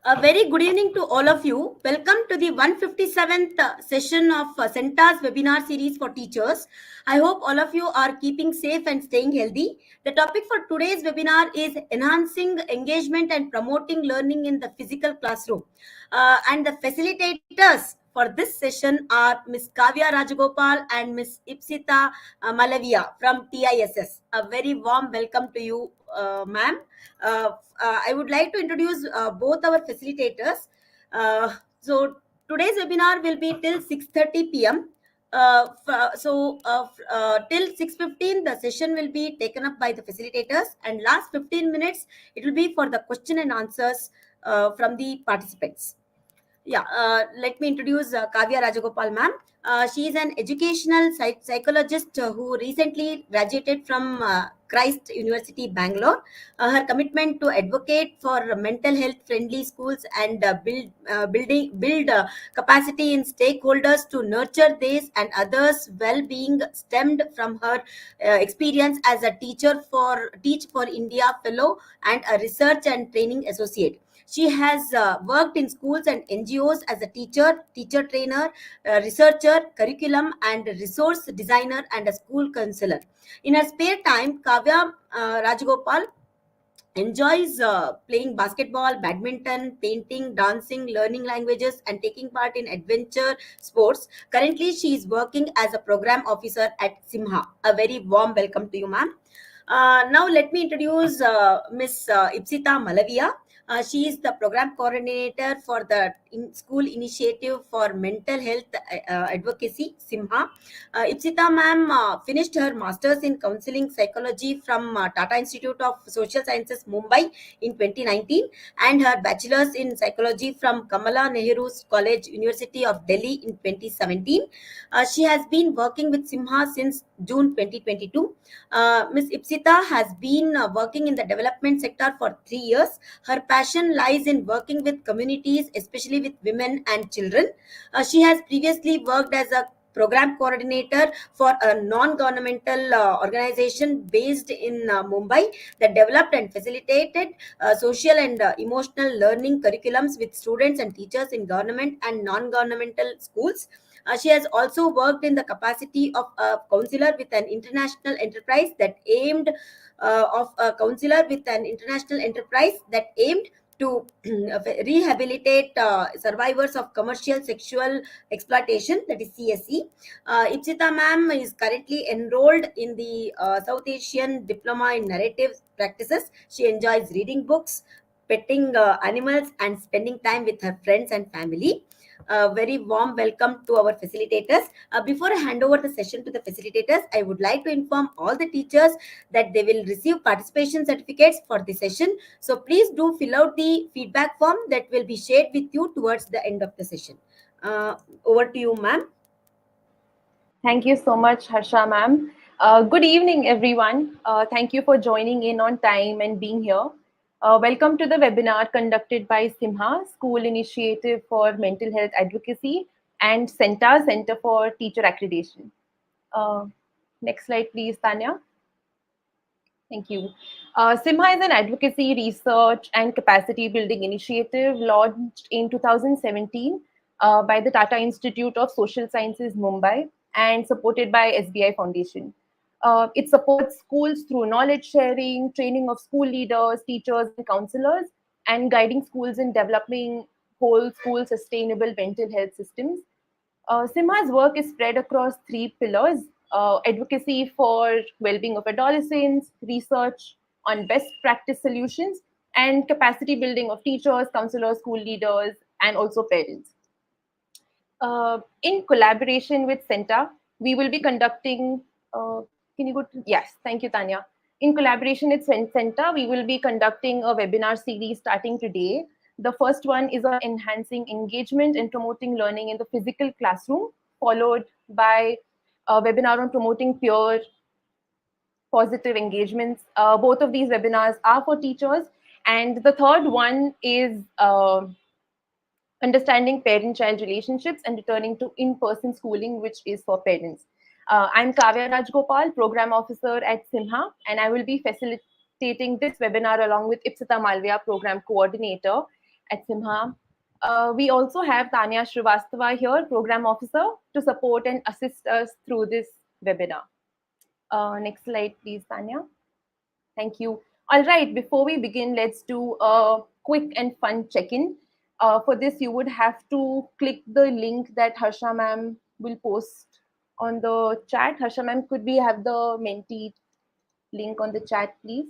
A very good evening to all of you. Welcome to the 157th session of CENTA's webinar series for teachers. I hope all of you are keeping safe and staying healthy. The topic for today's webinar is enhancing engagement and promoting learning in the physical classroom. And the facilitators for this session are Ms. Kavya Rajagopal and Ms. Ipsita Malavia from TISS. A very warm welcome to you, ma'am. I would like to introduce both our facilitators. So today's webinar will be till 6:30 p.m. Till 6:15 the session will be taken up by the facilitators, and last 15 minutes it will be for the question and answers from the participants. Let me introduce Kavya Rajagopal ma'am. She is an educational psychologist who recently graduated from Christ University, Bangalore. Her commitment to advocate for mental health friendly schools and build capacity in stakeholders to nurture this and others' well-being stemmed from her experience as a Teach for India fellow and a research and training associate. She has worked in schools and NGOs as a teacher trainer, researcher, curriculum and resource designer, and a school counselor. In her spare time, Kavya Rajagopal enjoys playing basketball, badminton, painting, dancing, learning languages, and taking part in adventure sports. Currently, she is working as a program officer at Simha. A very warm welcome to you, ma'am. Now, let me introduce Miss Ipsita Malavia. She is the program coordinator for the school initiative for mental health advocacy, Simha. Ipsita ma'am finished her master's in counseling psychology from Tata Institute of Social Sciences, Mumbai in 2019, and her bachelor's in psychology from Kamala Nehru College, University of Delhi in 2017. She has been working with Simha since June 2022. Ms. Ipsita has been working in the development sector for 3 years. Her passion lies in working with communities, especially with women and children. She has previously worked as a program coordinator for a non-governmental organization based in Mumbai that developed and facilitated social and emotional learning curriculums with students and teachers in government and non-governmental schools. She has also worked in the capacity of a counselor with an international enterprise that aimed to rehabilitate survivors of commercial sexual exploitation, that is CSE. Ipsita ma'am is currently enrolled in the South Asian Diploma in Narrative Practices. She enjoys reading books, petting animals, and spending time with her friends and family. A very warm welcome to our facilitators. Before I hand over the session to the facilitators, I would like to inform all the teachers that they will receive participation certificates for the session. So please do fill out the feedback form that will be shared with you towards the end of the session. Over to you, ma'am. Thank you so much, Harsha ma'am. Good evening, everyone. Thank you for joining in on time and being here. Welcome to the webinar conducted by Simha, School Initiative for Mental Health Advocacy, and CENTA, Center for Teacher Accreditation. Next slide, please, Tanya. Thank you. Simha is an advocacy, research, and capacity building initiative launched in 2017 by the Tata Institute of Social Sciences, Mumbai, and supported by SBI Foundation. It supports schools through knowledge sharing, training of school leaders, teachers, and counselors, and guiding schools in developing whole school sustainable mental health systems. Simha's work is spread across three pillars: advocacy for well-being of adolescents, research on best practice solutions, and capacity building of teachers, counselors, school leaders, and also parents. In collaboration with CENTA, we will be conducting, can you go to, yes, thank you, Tanya. In collaboration with CENTA, we will be conducting a webinar series starting today. The first one is on enhancing engagement and promoting learning in the physical classroom, followed by a webinar on promoting peer positive engagements. Both of these webinars are for teachers. And the third one is understanding parent-child relationships and returning to in-person schooling, which is for parents. I'm Kavya Rajagopal, Program Officer at Simha, and I will be facilitating this webinar along with Ipsita Malviya, Program Coordinator. at Simha. We also have Tanya Srivastava here, Program Officer, to support and assist us through this webinar. Next slide, please, Tanya. Thank you. All right, before we begin, let's do a quick and fun check-in. For this, you would have to click the link that Harsha ma'am will post on the chat. Harsha ma'am, could we have the Menti link on the chat, please?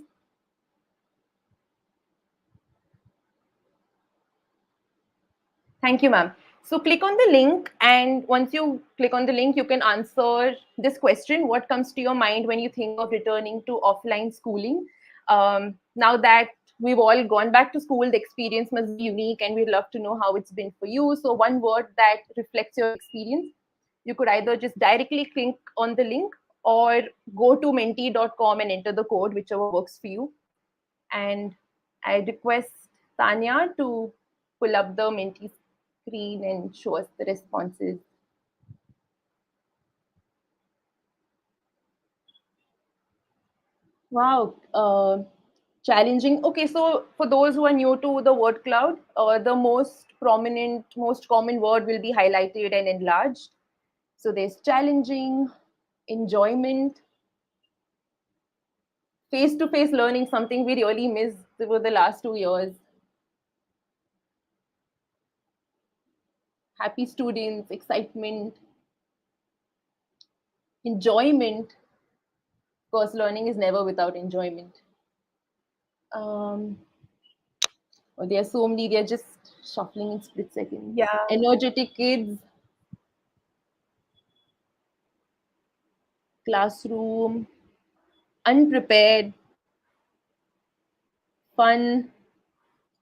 Thank you, ma'am. So click on the link, and once you click on the link, you can answer this question: what comes to your mind when you think of returning to offline schooling? Now that we've all gone back to school, the experience must be unique, and we'd love to know how it's been for you. So one word that reflects your experience, you could either just directly click on the link or go to menti.com and enter the code, whichever works for you. And I request Tanya to pull up the Menti screen and show us the responses. Wow, challenging. Okay, so for those who are new to the word cloud, the most prominent, most common word will be highlighted and enlarged. So there's challenging, enjoyment, face-to-face learning, something we really missed over the last 2 years. Happy students, excitement, enjoyment. Of course, learning is never without enjoyment. Oh, there are so many, they're just shuffling in split seconds. Yeah. Energetic kids, classroom, unprepared, fun.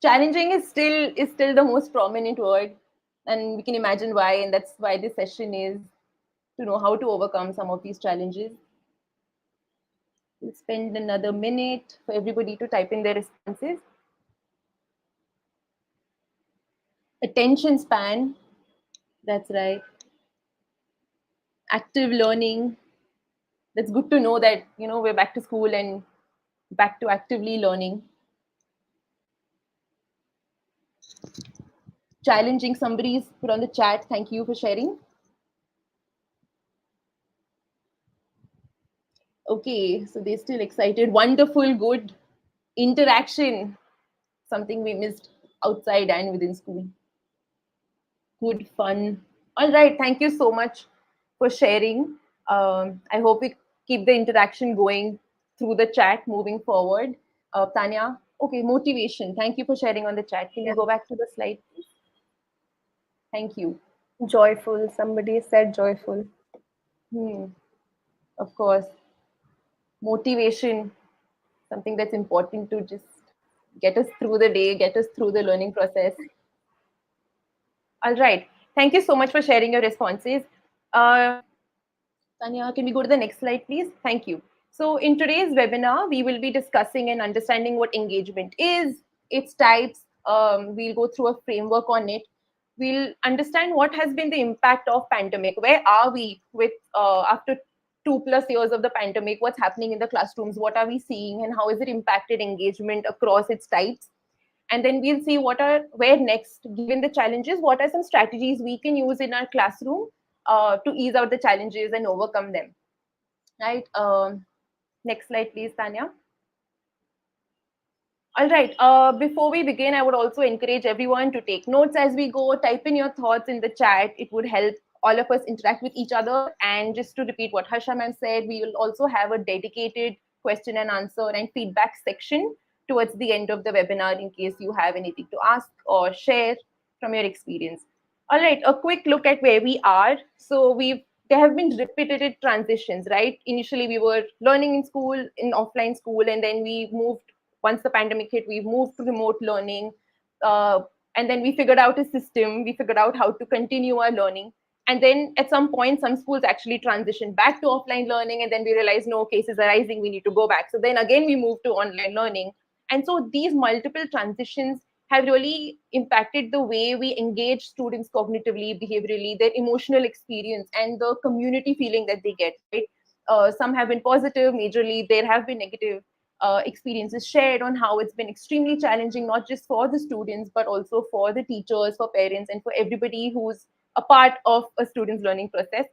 Challenging is still the most prominent word, and we can imagine why, and that's why this session is to know how to overcome some of these challenges. We'll spend another minute for everybody to type in their responses. Attention span, that's right. Active learning, that's good to know that we're back to school and back to actively learning. Challenging, somebody's put on the chat. Thank you for sharing. Okay, so they're still excited. Wonderful, good. Interaction, something we missed outside and within school. Good, fun. All right, thank you so much for sharing. I hope we keep the interaction going through the chat moving forward. Tanya, okay, motivation. Thank you for sharing on the chat. Can you go back to the slide, please? Thank you. Joyful. Somebody said joyful. Of course. Motivation, something that's important to just get us through the day, get us through the learning process. All right. Thank you so much for sharing your responses. Tanya, can we go to the next slide, please? Thank you. So in today's webinar, we will be discussing and understanding what engagement is, its types. We'll go through a framework on it. We'll understand what has been the impact of pandemic. Where are we with after 2+ years of the pandemic? What's happening in the classrooms? What are we seeing, and how has it impacted engagement across its types? And then we'll see where next, given the challenges, what are some strategies we can use in our classroom to ease out the challenges and overcome them. Right. Next slide, please, Tanya. All right. Before we begin, I would also encourage everyone to take notes as we go. Type in your thoughts in the chat. It would help all of us interact with each other. And just to repeat what Harsha ma'am said, we will also have a dedicated question and answer and feedback section towards the end of the webinar in case you have anything to ask or share from your experience. All right, a quick look at where we are. So there have been repeated transitions, right? Initially, we were learning in school, in offline school, and then we moved, once the pandemic hit, we moved to remote learning. And then we figured out a system, we figured out how to continue our learning. And then at some point, some schools actually transitioned back to offline learning, and then we realized no, cases are rising, we need to go back. So then again, we moved to online learning. And so these multiple transitions have really impacted the way we engage students cognitively, behaviorally, their emotional experience, and the community feeling that they get, right? Some have been positive, majorly, there have been negative. experiences shared on how it's been extremely challenging, not just for the students, but also for the teachers, for parents, and for everybody who's a part of a student's learning process.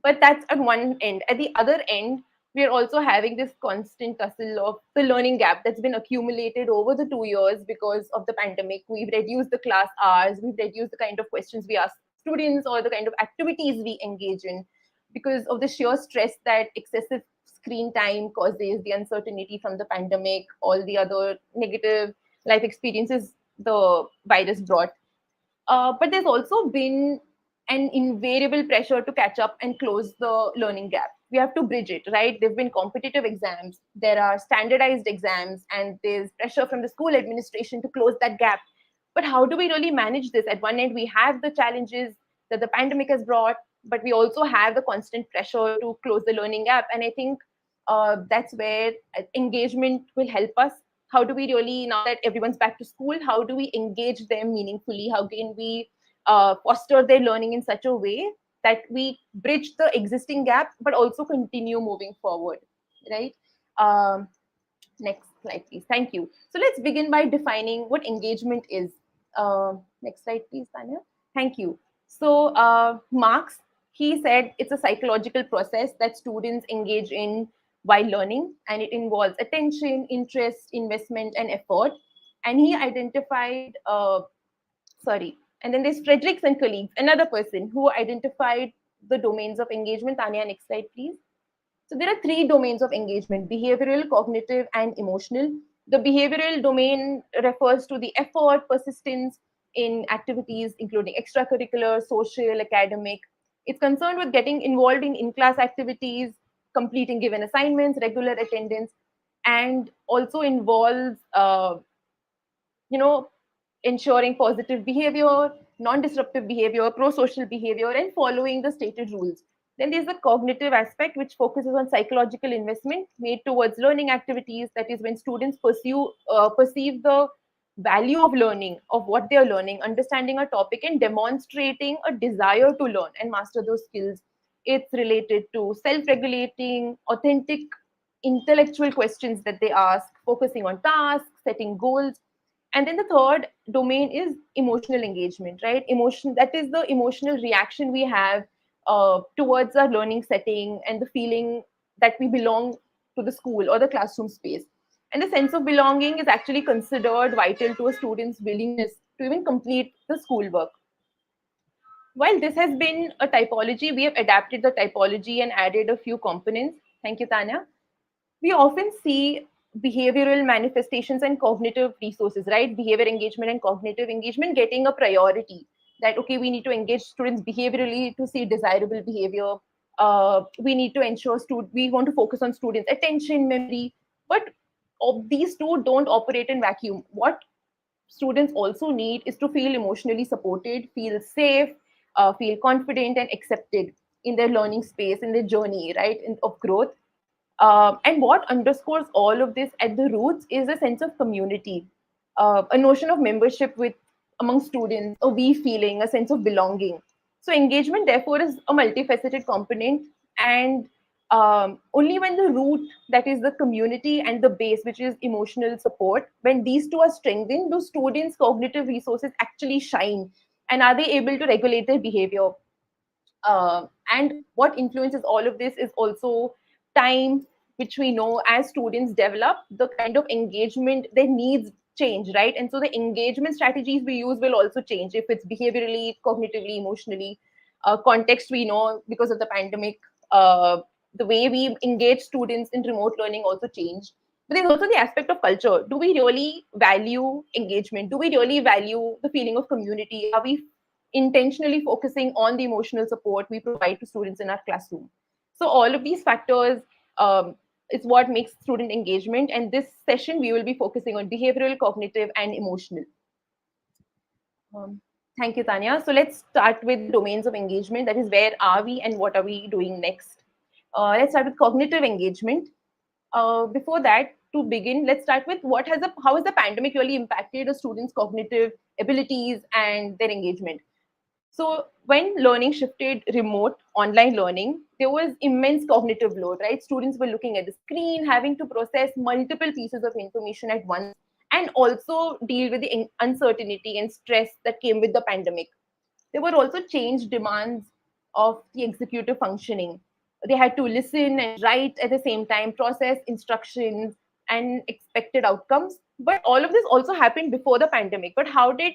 But that's at one end. At the other end, we are also having this constant tussle of the learning gap that's been accumulated over the 2 years because of the pandemic. We've reduced the class hours, we've reduced the kind of questions we ask students or the kind of activities we engage in because of the sheer stress that excessive screen time causes, the uncertainty from the pandemic, all the other negative life experiences the virus brought. But there's also been an invariable pressure to catch up and close the learning gap. We have to bridge it, right? There've been competitive exams, there are standardized exams, and there's pressure from the school administration to close that gap. But how do we really manage this? At one end, we have the challenges that the pandemic has brought, but we also have the constant pressure to close the learning gap. And I think that's where engagement will help us. How do we really, now that everyone's back to school, how do we engage them meaningfully? How can we foster their learning in such a way that we bridge the existing gap but also continue moving forward, right? um, Next slide, please. Thank you. So let's begin by defining what engagement is. Next slide, please, Tanya. Thank you. So Marx, he said it's a psychological process that students engage in while learning, and it involves attention, interest, investment, and effort. And he identified, and then there's Fredericks and colleagues, another person who identified the domains of engagement. Tanya, next slide, please. So there are three domains of engagement: behavioral, cognitive, and emotional. The behavioral domain refers to the effort, persistence in activities, including extracurricular, social, academic. It's concerned with getting involved in in-class activities, completing given assignments, regular attendance, and also involves, ensuring positive behavior, non-disruptive behavior, pro-social behavior, and following the stated rules. Then there's the cognitive aspect, which focuses on psychological investment made towards learning activities. That is when students perceive the value of learning, of what they are learning, understanding a topic, and demonstrating a desire to learn and master those skills. It's related to self-regulating, authentic intellectual questions that they ask, focusing on tasks, setting goals. And then the third domain is emotional engagement, right? Emotion, that is the emotional reaction we have towards our learning setting and the feeling that we belong to the school or the classroom space. And the sense of belonging is actually considered vital to a student's willingness to even complete the schoolwork. While this has been a typology, we have adapted the typology and added a few components. Thank you, Tanya. We often see behavioral manifestations and cognitive resources, right? Behavior engagement and cognitive engagement getting a priority. That, okay, we need to engage students behaviorally to see desirable behavior. We need to ensure we want to focus on students' attention, memory. But these two don't operate in vacuum. What students also need is to feel emotionally supported, feel safe, feel confident and accepted in their learning space, in their journey, right, of growth. And what underscores all of this at the roots is a sense of community, a notion of membership with among students, a we feeling, a sense of belonging. So engagement, therefore, is a multifaceted component, and only when the root, that is the community, and the base, which is emotional support, when these two are strengthened, do students' cognitive resources actually shine, and are they able to regulate their behavior? And what influences all of this is also time, which we know as students develop, the kind of engagement, their needs change, right? And so the engagement strategies we use will also change if it's behaviorally, cognitively, emotionally. Context, we know because of the pandemic, the way we engage students in remote learning also changed. But there's also the aspect of culture. Do we really value engagement? Do we really value the feeling of community? Are we intentionally focusing on the emotional support we provide to students in our classroom? So all of these factors is what makes student engagement. And this session, we will be focusing on behavioral, cognitive, and emotional. Thank you, Tanya. So let's start with domains of engagement. That is, where are we and what are we doing next? Let's start with cognitive engagement. Before that, to begin, let's start with how has the pandemic really impacted a student's cognitive abilities and their engagement? So when learning shifted remote online learning, there was immense cognitive load, right? Students were looking at the screen, having to process multiple pieces of information at once, and also deal with the uncertainty and stress that came with the pandemic. There were also changed demands of the executive functioning. They had to listen and write at the same time, process instructions and expected outcomes. But all of this also happened before the pandemic. But how did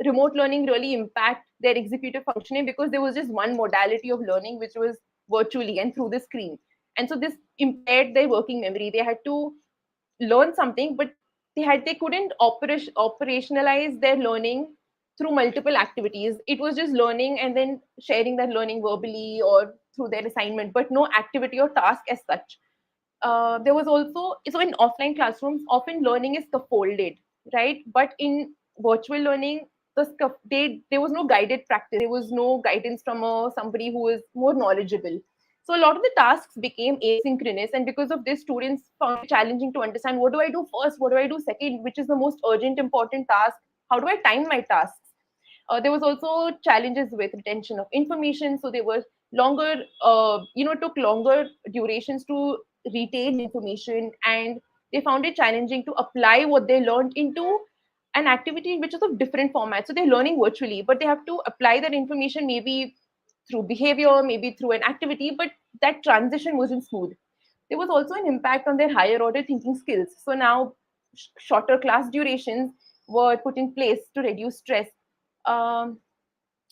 remote learning really impact their executive functioning? Because there was just one modality of learning, which was virtually and through the screen. And so this impaired their working memory. They had to learn something, but they couldn't operationalize their learning through multiple activities. It was just learning and then sharing that learning verbally or through their assignment, but no activity or task as such. There was also, so in offline classrooms often learning is scaffolded, right? But in virtual learning, there was no guided practice, there was no guidance from somebody who is more knowledgeable. So a lot of the tasks became asynchronous, and because of this, students found it challenging to understand, what do I do first, what do I do second, which is the most urgent important task, how do I time my tasks. There was also challenges with retention of information, so they were longer, took longer durations to retain information, and they found it challenging to apply what they learned into an activity which is of different formats. So they're learning virtually, but they have to apply that information maybe through behavior, maybe through an activity, but that transition wasn't smooth. There was also an impact on their higher order thinking skills. So now shorter class durations were put in place to reduce stress. Um,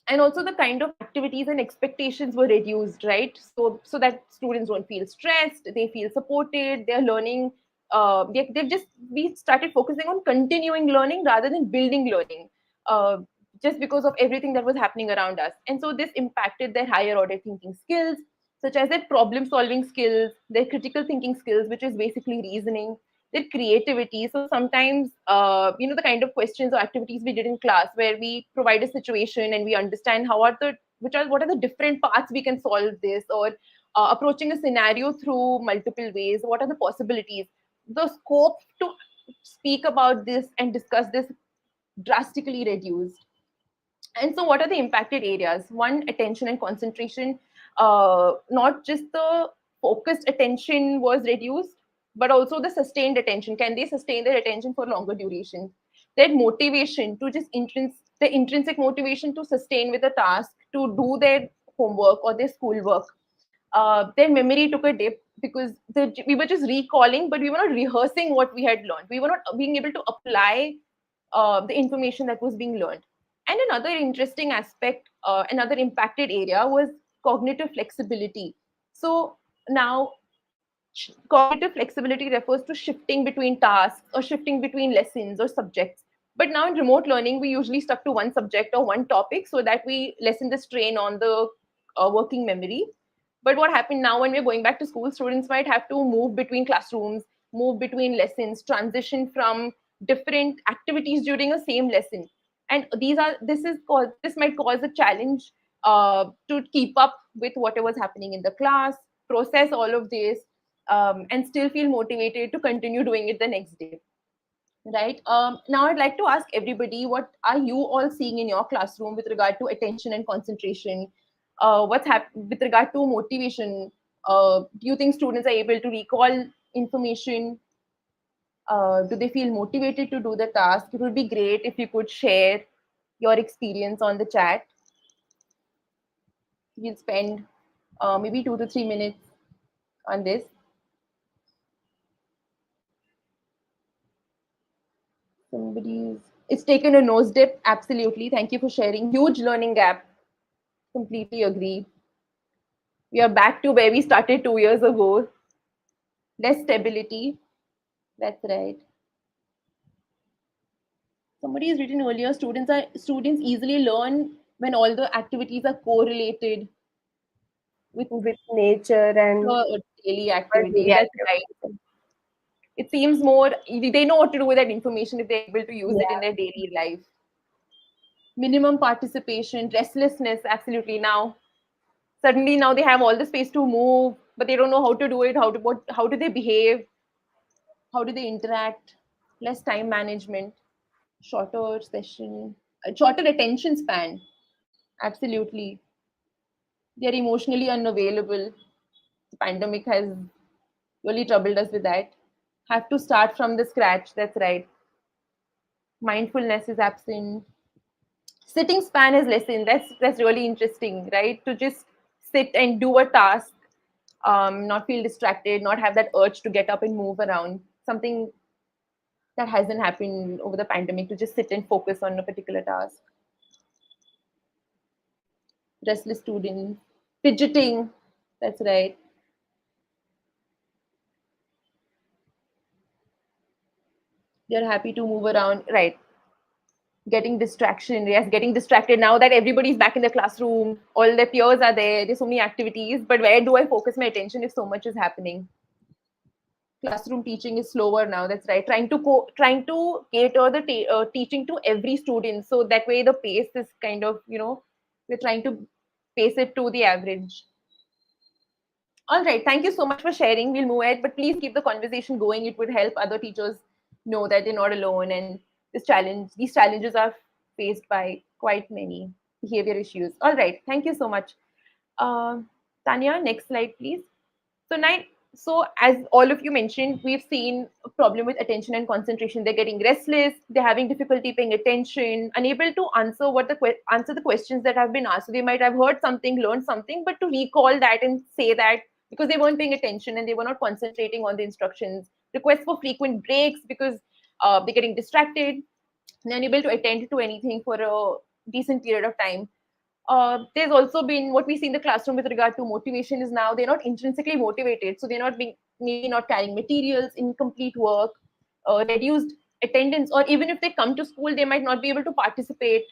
and also the kind of activities and expectations were reduced, right? So that students don't feel stressed, they feel supported, they're learning. They've just, we started focusing on continuing learning rather than building learning, uh, just because of everything that was happening around us. And so this impacted their higher order thinking skills, such as their problem solving skills, their critical thinking skills, which is basically reasoning, their creativity. So sometimes, the kind of questions or activities we did in class, where we provide a situation and we understand what are the different paths we can solve this, or approaching a scenario through multiple ways. What are the possibilities? The scope to speak about this and discuss this drastically reduced. And so, what are the impacted areas? One, attention and concentration. Not just the focused attention was reduced, but also the sustained attention. Can they sustain their attention for longer duration? Their motivation to just the intrinsic motivation to sustain with a task, to do their homework or their schoolwork. Their memory took a dip because we were just recalling, but we were not rehearsing what we had learned. We were not being able to apply the information that was being learned. And another interesting aspect, another impacted area was cognitive flexibility. So now, cognitive flexibility refers to shifting between tasks or shifting between lessons or subjects. But now in remote learning, we usually stuck to one subject or one topic so that we lessen the strain on the working memory. But what happened now, when we're going back to school, students might have to move between classrooms, move between lessons, transition from different activities during a same lesson. And this might cause a challenge to keep up with whatever's happening in the class, process all of this, and still feel motivated to continue doing it the next day. Right. Now, I'd like to ask everybody, what are you all seeing in your classroom with regard to attention and concentration? What's happening with regard to motivation? Do you think students are able to recall information? Do they feel motivated to do the task? It would be great if you could share your experience on the chat. We'll spend maybe 2 to 3 minutes on this. It's taken a nose dip. Absolutely. Thank you for sharing. Huge learning gap. Completely agree. We are back to where we started 2 years ago. Less stability. That's right. Somebody has written earlier, students easily learn when all the activities are correlated with nature and the daily activity. daily That's activity. right. It seems more, they know what to do with that information if they're able to use it in Yeah. their daily life. Minimum participation, restlessness, absolutely. Now, suddenly now they have all the space to move, but they don't know how to do it. How do they behave? How do they interact? Less time management, shorter session, shorter attention span. Absolutely. They're emotionally unavailable. The pandemic has really troubled us with that. Have to start from the scratch. That's right. Mindfulness is absent. Sitting span is lessened. That's really interesting, right? To just sit and do a task, not feel distracted, not have that urge to get up and move around. Something that hasn't happened over the pandemic, to just sit and focus on a particular task. Restless students, fidgeting. That's right. They're happy to move around. Right. Getting distraction. Yes, getting distracted now that everybody's back in the classroom. All their peers are there. There's so many activities. But where do I focus my attention if so much is happening? Classroom teaching is slower now. That's right. Trying to cater the teaching to every student, so that way the pace is kind of, we're trying to pace it to the average. All right, thank you so much for sharing. We'll move ahead, but please keep the conversation going. It would help other teachers know that they're not alone, and these challenges are faced by quite many behavior issues. All right, thank you so much. uh, Tanya, next slide please. So now, so as all of you mentioned, we've seen a problem with attention and concentration. They're getting restless. They're having difficulty paying attention, unable to answer answer the questions that have been asked. So they might have heard something, learned something, but to recall that and say that, because they weren't paying attention and they were not concentrating on the instructions. Request for frequent breaks because they're getting distracted. They're unable to attend to anything for a decent period of time. There's also been what we see in the classroom with regard to motivation is now they're not intrinsically motivated, so they're not being, maybe not carrying materials, incomplete work, reduced attendance, or even if they come to school, they might not be able to participate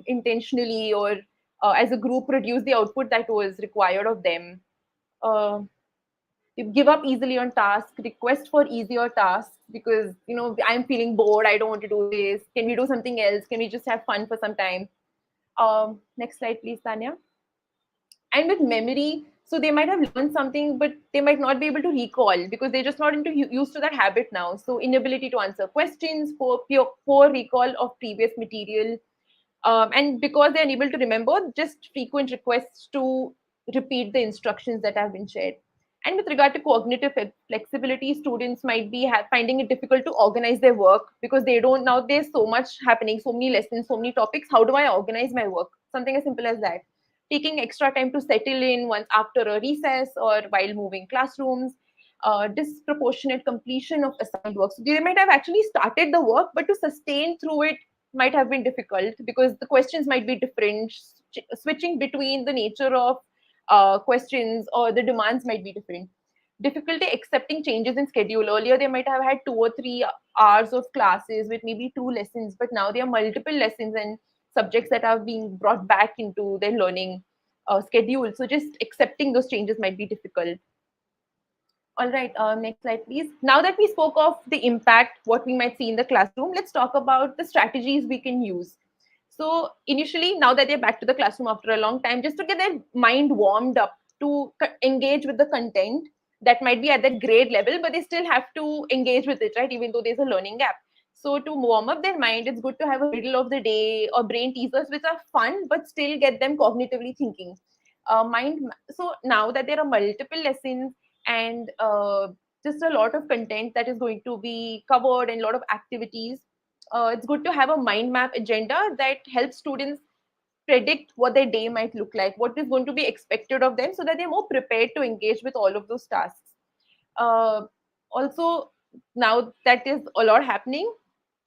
intentionally, or as a group produce the output that was required of them. Uh, they give up easily on tasks, request for easier tasks because, I'm feeling bored, I don't want to do this. Can we do something else? Can we just have fun for some time? Next slide, please, Tanya. And with memory, so they might have learned something, but they might not be able to recall because they're just not used to that habit now. So inability to answer questions, poor recall of previous material, and because they're unable to remember, just frequent requests to repeat the instructions that have been shared. And with regard to cognitive flexibility, students might be finding it difficult to organize their work because they don't, now there's so much happening, so many lessons, so many topics. How do I organize my work? Something as simple as that. Taking extra time to settle in once after a recess or while moving classrooms. Disproportionate completion of assigned work. So they might have actually started the work, but to sustain through it might have been difficult because the questions might be different. Switching between the nature of questions or the demands might be different. Difficulty accepting changes in schedule. Earlier, they might have had 2 or 3 hours of classes with maybe 2 lessons, but now there are multiple lessons and subjects that are being brought back into their learning schedule. So just accepting those changes might be difficult. All right, next slide, please. Now that we spoke of the impact, what we might see in the classroom, let's talk about the strategies we can use. So initially, now that they're back to the classroom after a long time, just to get their mind warmed up to engage with the content that might be at that grade level, but they still have to engage with it, right? Even though there's a learning gap. So to warm up their mind, it's good to have a riddle of the day or brain teasers, which are fun, but still get them cognitively thinking. So now that there are multiple lessons and just a lot of content that is going to be covered and a lot of activities, it's good to have a mind map agenda that helps students predict what their day might look like, what is going to be expected of them, so that they're more prepared to engage with all of those tasks. Uh, Also, now that is a lot happening,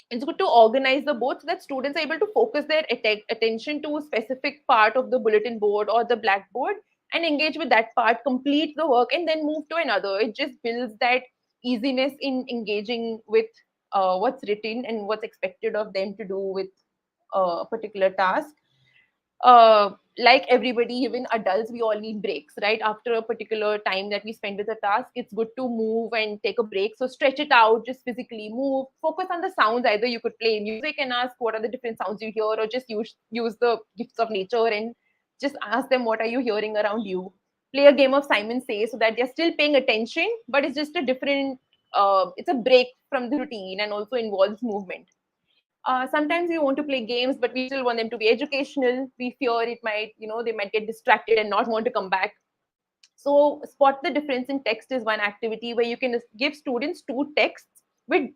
it's good to organize the board so that students are able to focus their attention to a specific part of the bulletin board or the blackboard and engage with that part, complete the work, and then move to another. It just builds that easiness in engaging with what's written and what's expected of them to do with a particular task. Like everybody, even adults, we all need breaks, right? After a particular time that we spend with a task, it's good to move and take a break. So stretch it out, just physically move, focus on the sounds. Either you could play music and ask what are the different sounds you hear, or just use the gifts of nature and just ask them what are you hearing around you. Play a game of Simon Says so that they're still paying attention, but it's just a different, it's a break from the routine and also involves movement. Sometimes we want to play games, but we still want them to be educational. We fear it might, they might get distracted and not want to come back. So spot the difference in text is one activity where you can give students two texts with,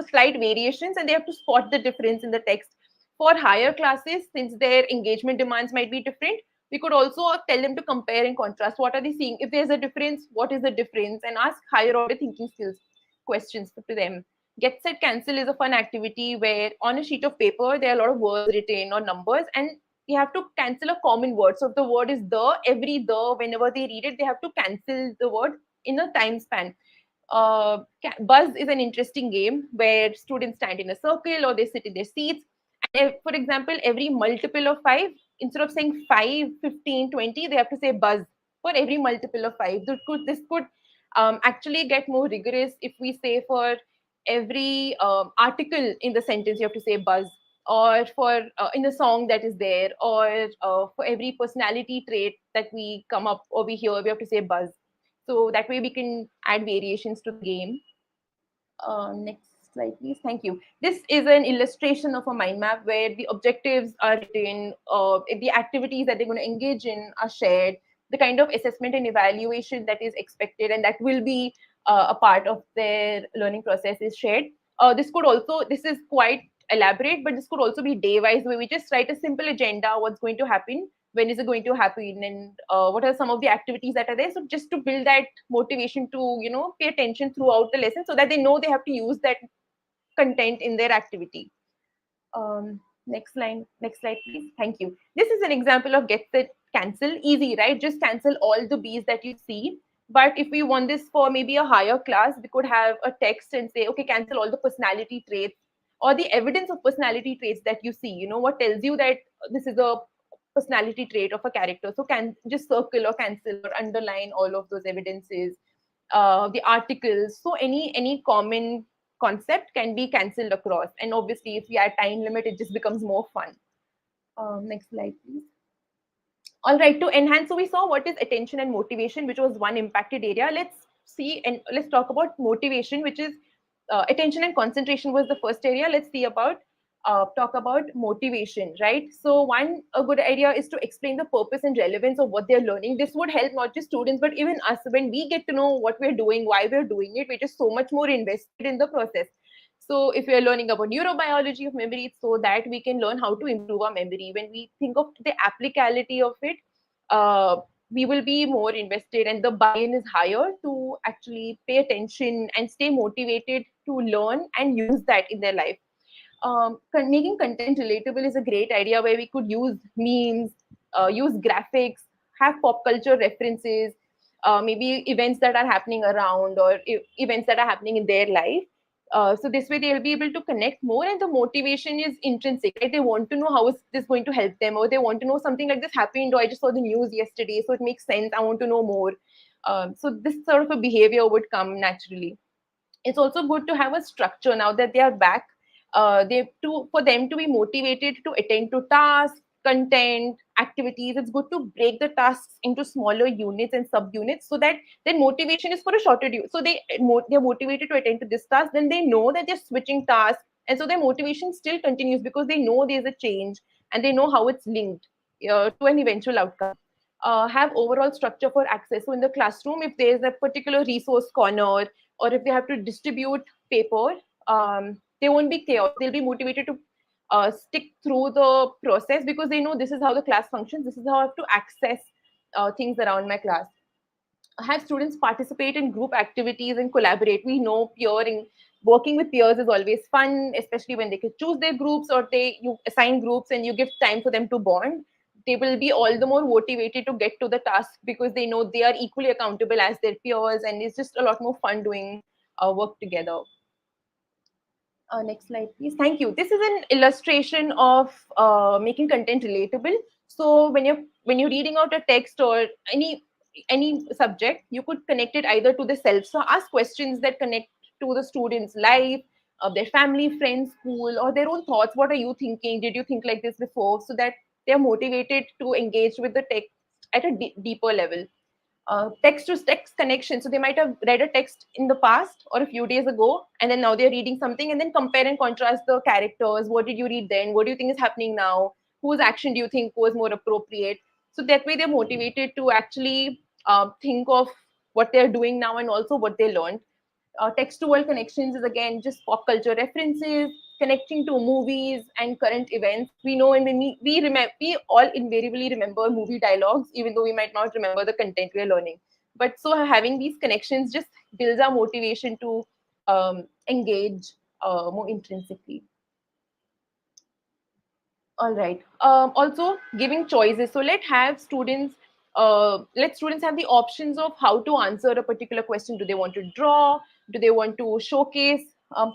slight variations, and they have to spot the difference in the text. For higher classes, since their engagement demands might be different, we could also tell them to compare and contrast. What are they seeing? If there's a difference, what is the difference? And ask higher order thinking skills questions to them. Get set cancel is a fun activity where on a sheet of paper there are a lot of words written or numbers, and you have to cancel a common word. So if the word is the, whenever they read it, they have to cancel the word in a time span. Buzz is an interesting game where students stand in a circle or they sit in their seats. And for example, every multiple of 5, instead of saying 5, 15, 20, they have to say buzz for every multiple of 5. This could actually get more rigorous if we say for every article in the sentence, you have to say buzz, or for in a song that is there, or for every personality trait that we come up or we hear, we have to say buzz. So that way we can add variations to the game. Next slide, please. Thank you. This is an illustration of a mind map where the objectives are written, the activities that they're going to engage in are shared, the kind of assessment and evaluation that is expected and that will be a part of their learning process is shared. This is quite elaborate, but this could also be day-wise, where we just write a simple agenda, what's going to happen, when is it going to happen, and what are some of the activities that are there. So just to build that motivation to pay attention throughout the lesson, so that they know they have to use that content in their activity. Next slide, please. Thank you. This is an example of get set cancel. Easy, right? Just cancel all the B's that you see. But if we want this for maybe a higher class, we could have a text and say, okay, cancel all the personality traits or the evidence of personality traits that you see. What tells you that this is a personality trait of a character. So can just circle or cancel or underline all of those evidences, the articles. So any common concept can be cancelled across. And obviously, if we add time limit, it just becomes more fun. Next slide, please. All right, to enhance, so we saw what is attention and motivation, which was one impacted area. Let's see and let's talk about motivation, which is attention and concentration was the first area. Let's see about talk about motivation, right? So a good idea is to explain the purpose and relevance of what they're learning. This would help not just students, but even us. When we get to know what we're doing, why we're doing it, we're just so much more invested in the process. So if we're learning about neurobiology of memory, it's so that we can learn how to improve our memory. When we think of the applicability of it, we will be more invested and the buy-in is higher to actually pay attention and stay motivated to learn and use that in their life. Making content relatable is a great idea where we could use memes, use graphics, have pop culture references, maybe events that are happening around or events that are happening in their life. So this way they'll be able to connect more, and the motivation is intrinsic, right? They want to know how is this going to help them, or they want to know something like this happened, or I just saw the news yesterday, so it makes sense, I want to know more. So this sort of a behavior would come naturally. It's also good to have a structure now that they are back. For them to be motivated to attend to tasks, content, activities, it's good to break the tasks into smaller units and subunits so that then motivation is for a shorter due. So they're motivated to attend to this task, then they know that they're switching tasks, and so their motivation still continues because they know there's a change and they know how it's linked to an eventual outcome. Have overall structure for access. So in the classroom, if there's a particular resource corner, or if they have to distribute paper, they won't be chaos. They'll be motivated to stick through the process because they know this is how the class functions. This is how I have to access things around my class. Have students participate in group activities and collaborate. We know working with peers is always fun, especially when they can choose their groups or you assign groups and you give time for them to bond. They will be all the more motivated to get to the task because they know they are equally accountable as their peers, and it's just a lot more fun doing work together. Next slide, please. Thank you. This is an illustration of making content relatable. So when you're reading out a text or any subject, you could connect it either to the self. So ask questions that connect to the student's life, their family, friends, school, or their own thoughts. What are you thinking? Did you think like this before? So that they're motivated to engage with the text at a deeper level. Text to text connection. So they might have read a text in the past or a few days ago, and then now they're reading something, and then compare and contrast the characters. What did you read then? What do you think is happening now? Whose action do you think was more appropriate? So that way they're motivated to actually think of what they're doing now and also what they learned. Text to world connections is again just pop culture references, connecting to movies and current events. We know, and we all invariably remember movie dialogues, even though we might not remember the content we're learning. But so having these connections just builds our motivation to engage more intrinsically. All right. Also, giving choices. So let students have the options of how to answer a particular question. Do they want to draw? Do they want to showcase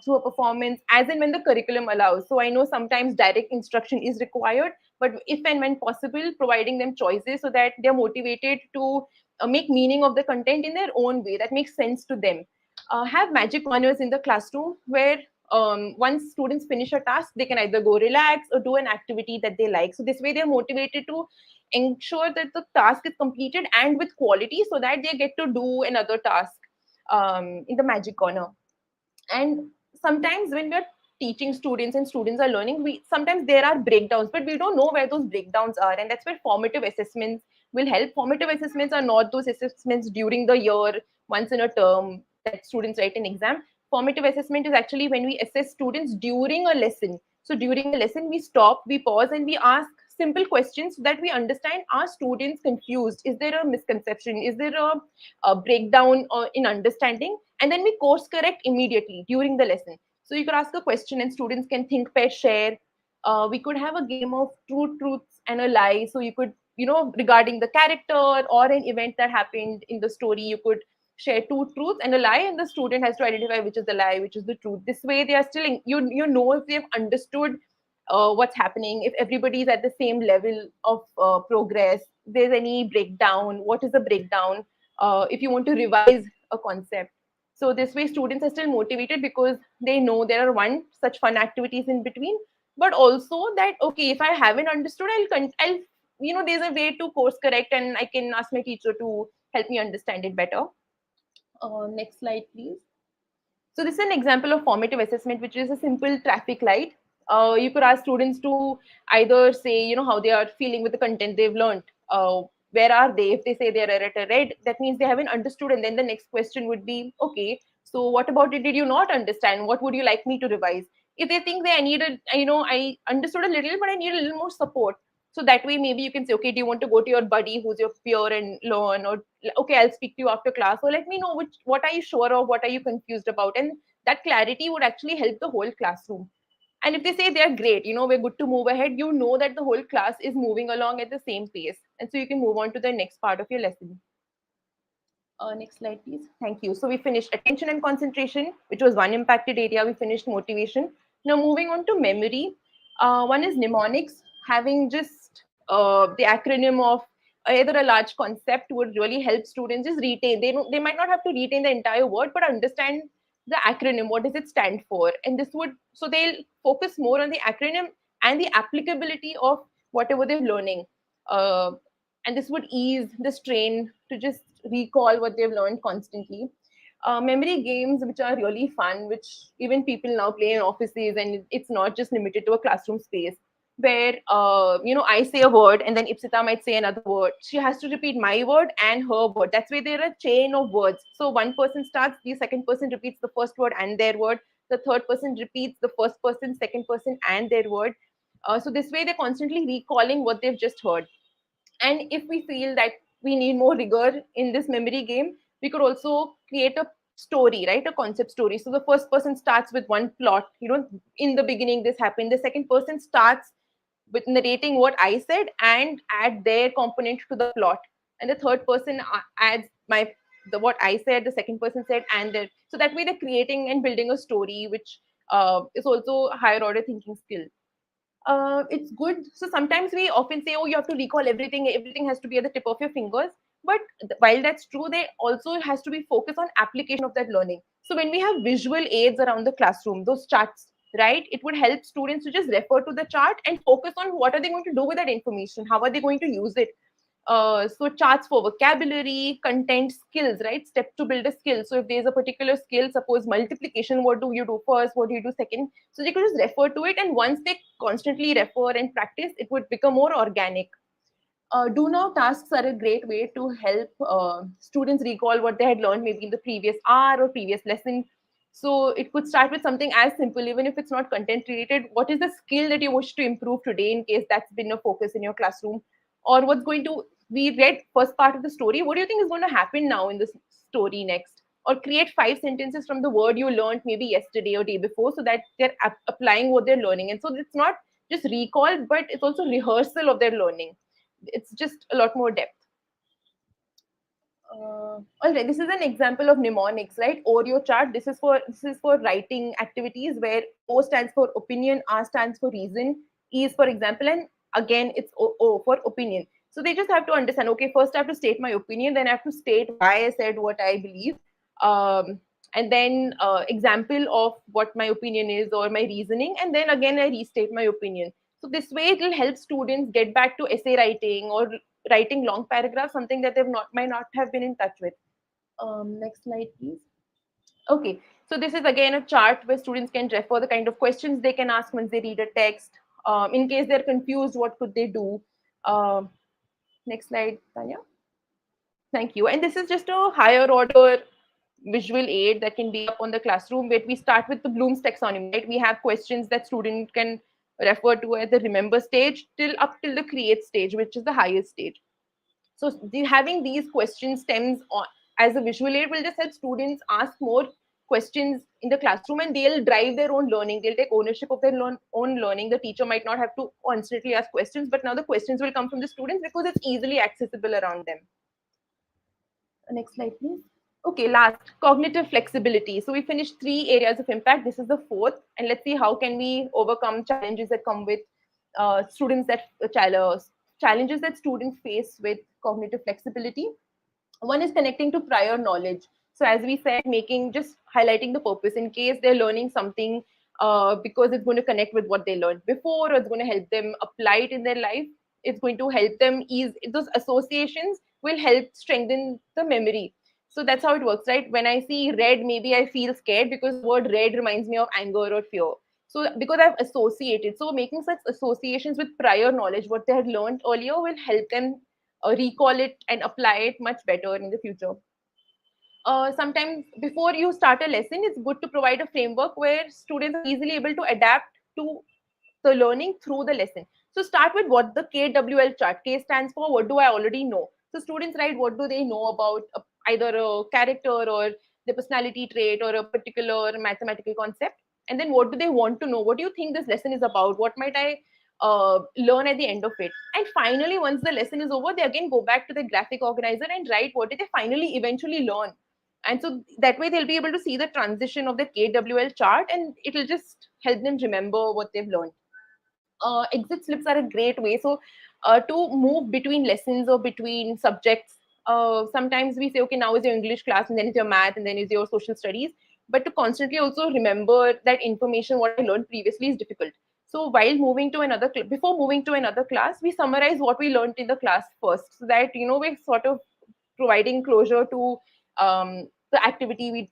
through a performance, as and when the curriculum allows? So I know sometimes direct instruction is required, but if and when possible, providing them choices so that they're motivated to make meaning of the content in their own way that makes sense to them. Have magic corners in the classroom where once students finish a task, they can either go relax or do an activity that they like. So this way they're motivated to ensure that the task is completed and with quality so that they get to do another task in the magic corner. And sometimes when we're teaching students and students are learning, we sometimes there are breakdowns, but we don't know where those breakdowns are, and that's where formative assessments will help. Formative assessments are not those assessments during the year once in a term that students write an exam. Formative assessment is actually when we assess students during a lesson. So during a lesson we stop, we pause, and we ask simple questions so that we understand, are students confused, is there a misconception, is there a breakdown in understanding, and then we course correct immediately during the lesson. So you could ask a question and students can think, pair, share. We could have a game of truths and a lie. So you could, regarding the character or an event that happened in the story, you could share two truths and a lie, and the student has to identify which is the lie, which is the truth. This way they are still if they've understood what's happening, if everybody is at the same level of progress, there's any breakdown, what is the breakdown, if you want to revise a concept. So this way students are still motivated because they know there are one such fun activities in between, but also that, okay, if I haven't understood, I'll there's a way to course correct and I can ask my teacher to help me understand it better. Next slide, please. So this is an example of formative assessment, which is a simple traffic light. You could ask students to either say, how they are feeling with the content they've learned. Where are they? If they say they're at a red, that means they haven't understood. And then the next question would be, okay, so what about it did you not understand? What would you like me to revise? If they think I I understood a little, but I need a little more support. So that way, maybe you can say, okay, do you want to go to your buddy who's your peer and learn? Or, okay, I'll speak to you after class. Or let me know what are you sure of? What are you confused about? And that clarity would actually help the whole classroom. And if they say they're great, we're good to move ahead, you know that the whole class is moving along at the same pace. And so you can move on to the next part of your lesson. Next slide, please. Thank you. So we finished attention and concentration, which was one impacted area. We finished motivation. Now moving on to memory. One is mnemonics, having just the acronym of either a large concept would really help students just retain. They might not have to retain the entire word, but understand the acronym. What does it stand for? And so they'll focus more on the acronym and the applicability of whatever they're learning. And this would ease the strain to just recall what they've learned constantly. Memory games, which are really fun, which even people now play in offices, and it's not just limited to a classroom space, where I say a word and then Ipsita might say another word. She has to repeat my word and her word. That's why there are a chain of words. So one person starts, the second person repeats the first word and their word. The third person repeats the first person, second person, and their word. So this way they're constantly recalling what they've just heard. And if we feel that we need more rigor in this memory game, we could also create a story, right? A concept story. So the first person starts with one plot. In the beginning, this happened. The second person starts with narrating what I said and add their component to the plot. And the third person adds what I said, the second person said, and so that way they're creating and building a story, which is also a higher order thinking skill. It's good. So sometimes we often say, oh, you have to recall everything has to be at the tip of your fingers. But while that's true, there also has to be focus on application of that learning. So when we have visual aids around the classroom, those charts, right, it would help students to just refer to the chart and focus on what are they going to do with that information, how are they going to use it. So charts for vocabulary, content, skills, right? Step to build a skill. So if there's a particular skill, suppose multiplication, what do you do first? What do you do second? So they could just refer to it. And once they constantly refer and practice, it would become more organic. Do now tasks are a great way to help students recall what they had learned maybe in the previous hour or previous lesson. So it could start with something as simple, even if it's not content related. What is the skill that you wish to improve today, in case that's been a focus in your classroom? Or what's going to, we read first part of the story, what do you think is going to happen now in this story next? Or create 5 sentences from the word you learned maybe yesterday or day before, so that they're applying what they're learning. And so it's not just recall, but it's also rehearsal of their learning. It's just a lot more depth. All right, this is an example of mnemonics, right? Oreo chart. This is for writing activities where O stands for opinion, R stands for reason, E is for example, and again it's O for opinion. So they just have to understand. Okay, first I have to state my opinion, then I have to state why I said what I believe, and then example of what my opinion is or my reasoning, and then again I restate my opinion. So this way it will help students get back to essay writing or writing long paragraphs, something that they've not might not have been in touch with. Next slide, please. Okay, so this is again a chart where students can refer the kind of questions they can ask once they read a text. In case they're confused, what could they do? Next slide, Tanya. Thank you. And this is just a higher order visual aid that can be up on the classroom, where we start with the Bloom's taxonomy, right? We have questions that student can refer to at the remember stage till the create stage, which is the highest stage. So having these question stems on as a visual aid will just help students ask more questions in the classroom, and they'll drive their own learning. They'll take ownership of their own learning. The teacher might not have to constantly ask questions, but now the questions will come from the students because it's easily accessible around them. Next slide, please. Okay, last, cognitive flexibility. So we finished 3 areas of impact. This is the 4th, and let's see how can we overcome challenges that come with challenges that students face with cognitive flexibility. One is connecting to prior knowledge. So as we said, just highlighting the purpose in case they're learning something because it's going to connect with what they learned before, or it's going to help them apply it in their life. It's going to help them ease those associations, will help strengthen the memory. So that's how it works, right? When I see red, maybe I feel scared because the word red reminds me of anger or fear. So because I've associated, so making such associations with prior knowledge, what they had learned earlier, will help them recall it and apply it much better in the future. Sometimes before you start a lesson, it's good to provide a framework where students are easily able to adapt to the learning through the lesson. So start with what the KWL chart. K stands for what do I already know. So students write what do they know about either a character or the personality trait or a particular mathematical concept. And then what do they want to know? What do you think this lesson is about? What might I learn at the end of it? And finally, once the lesson is over, they again go back to the graphic organizer and write what did they finally eventually learn. And so that way they'll be able to see the transition of the KWL chart, and it'll just help them remember what they've learned. Exit slips are a great way. So to move between lessons or between subjects, sometimes we say, okay, now is your English class, and then is your math, and then is your social studies. But to constantly also remember that information, what I learned previously, is difficult. So while moving to before moving to another class, we summarize what we learned in the class first, so that we're sort of providing closure to the activities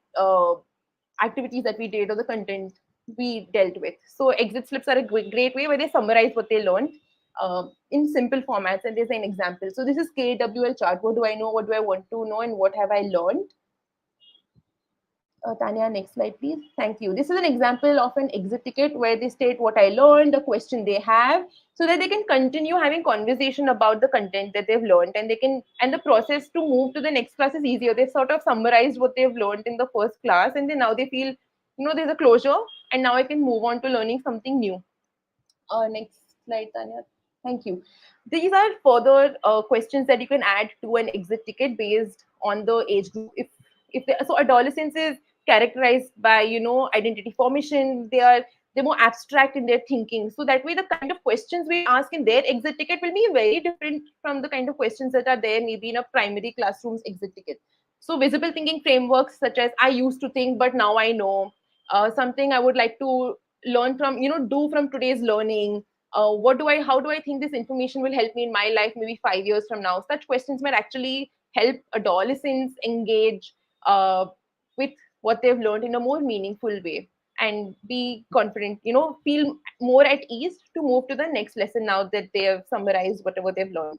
that we did or the content we dealt with. So exit slips are a great way where they summarize what they learned in simple formats, and there's an example. So this is KWL chart. What do I know? What do I want to know? And what have I learned? Tanya, next slide, please. Thank you. This is an example of an exit ticket where they state what I learned, the question they have, so that they can continue having conversation about the content that they've learned, and the process to move to the next class is easier. They've sort of summarized what they've learned in the first class, and then now they feel, there's a closure, and now I can move on to learning something new. Next slide, Tanya. Thank you. These are further questions that you can add to an exit ticket based on the age group. So adolescence is characterized by identity formation. They're more abstract in their thinking, so that way the kind of questions we ask in their exit ticket will be very different from the kind of questions that are there maybe in a primary classroom's exit ticket. So visible thinking frameworks such as I used to think but now I know, something I would like to learn from, do from today's learning, how do I think this information will help me in my life maybe 5 years from now? Such questions might actually help adolescents engage with what they've learned in a more meaningful way and be confident, feel more at ease to move to the next lesson now that they have summarized whatever they've learned.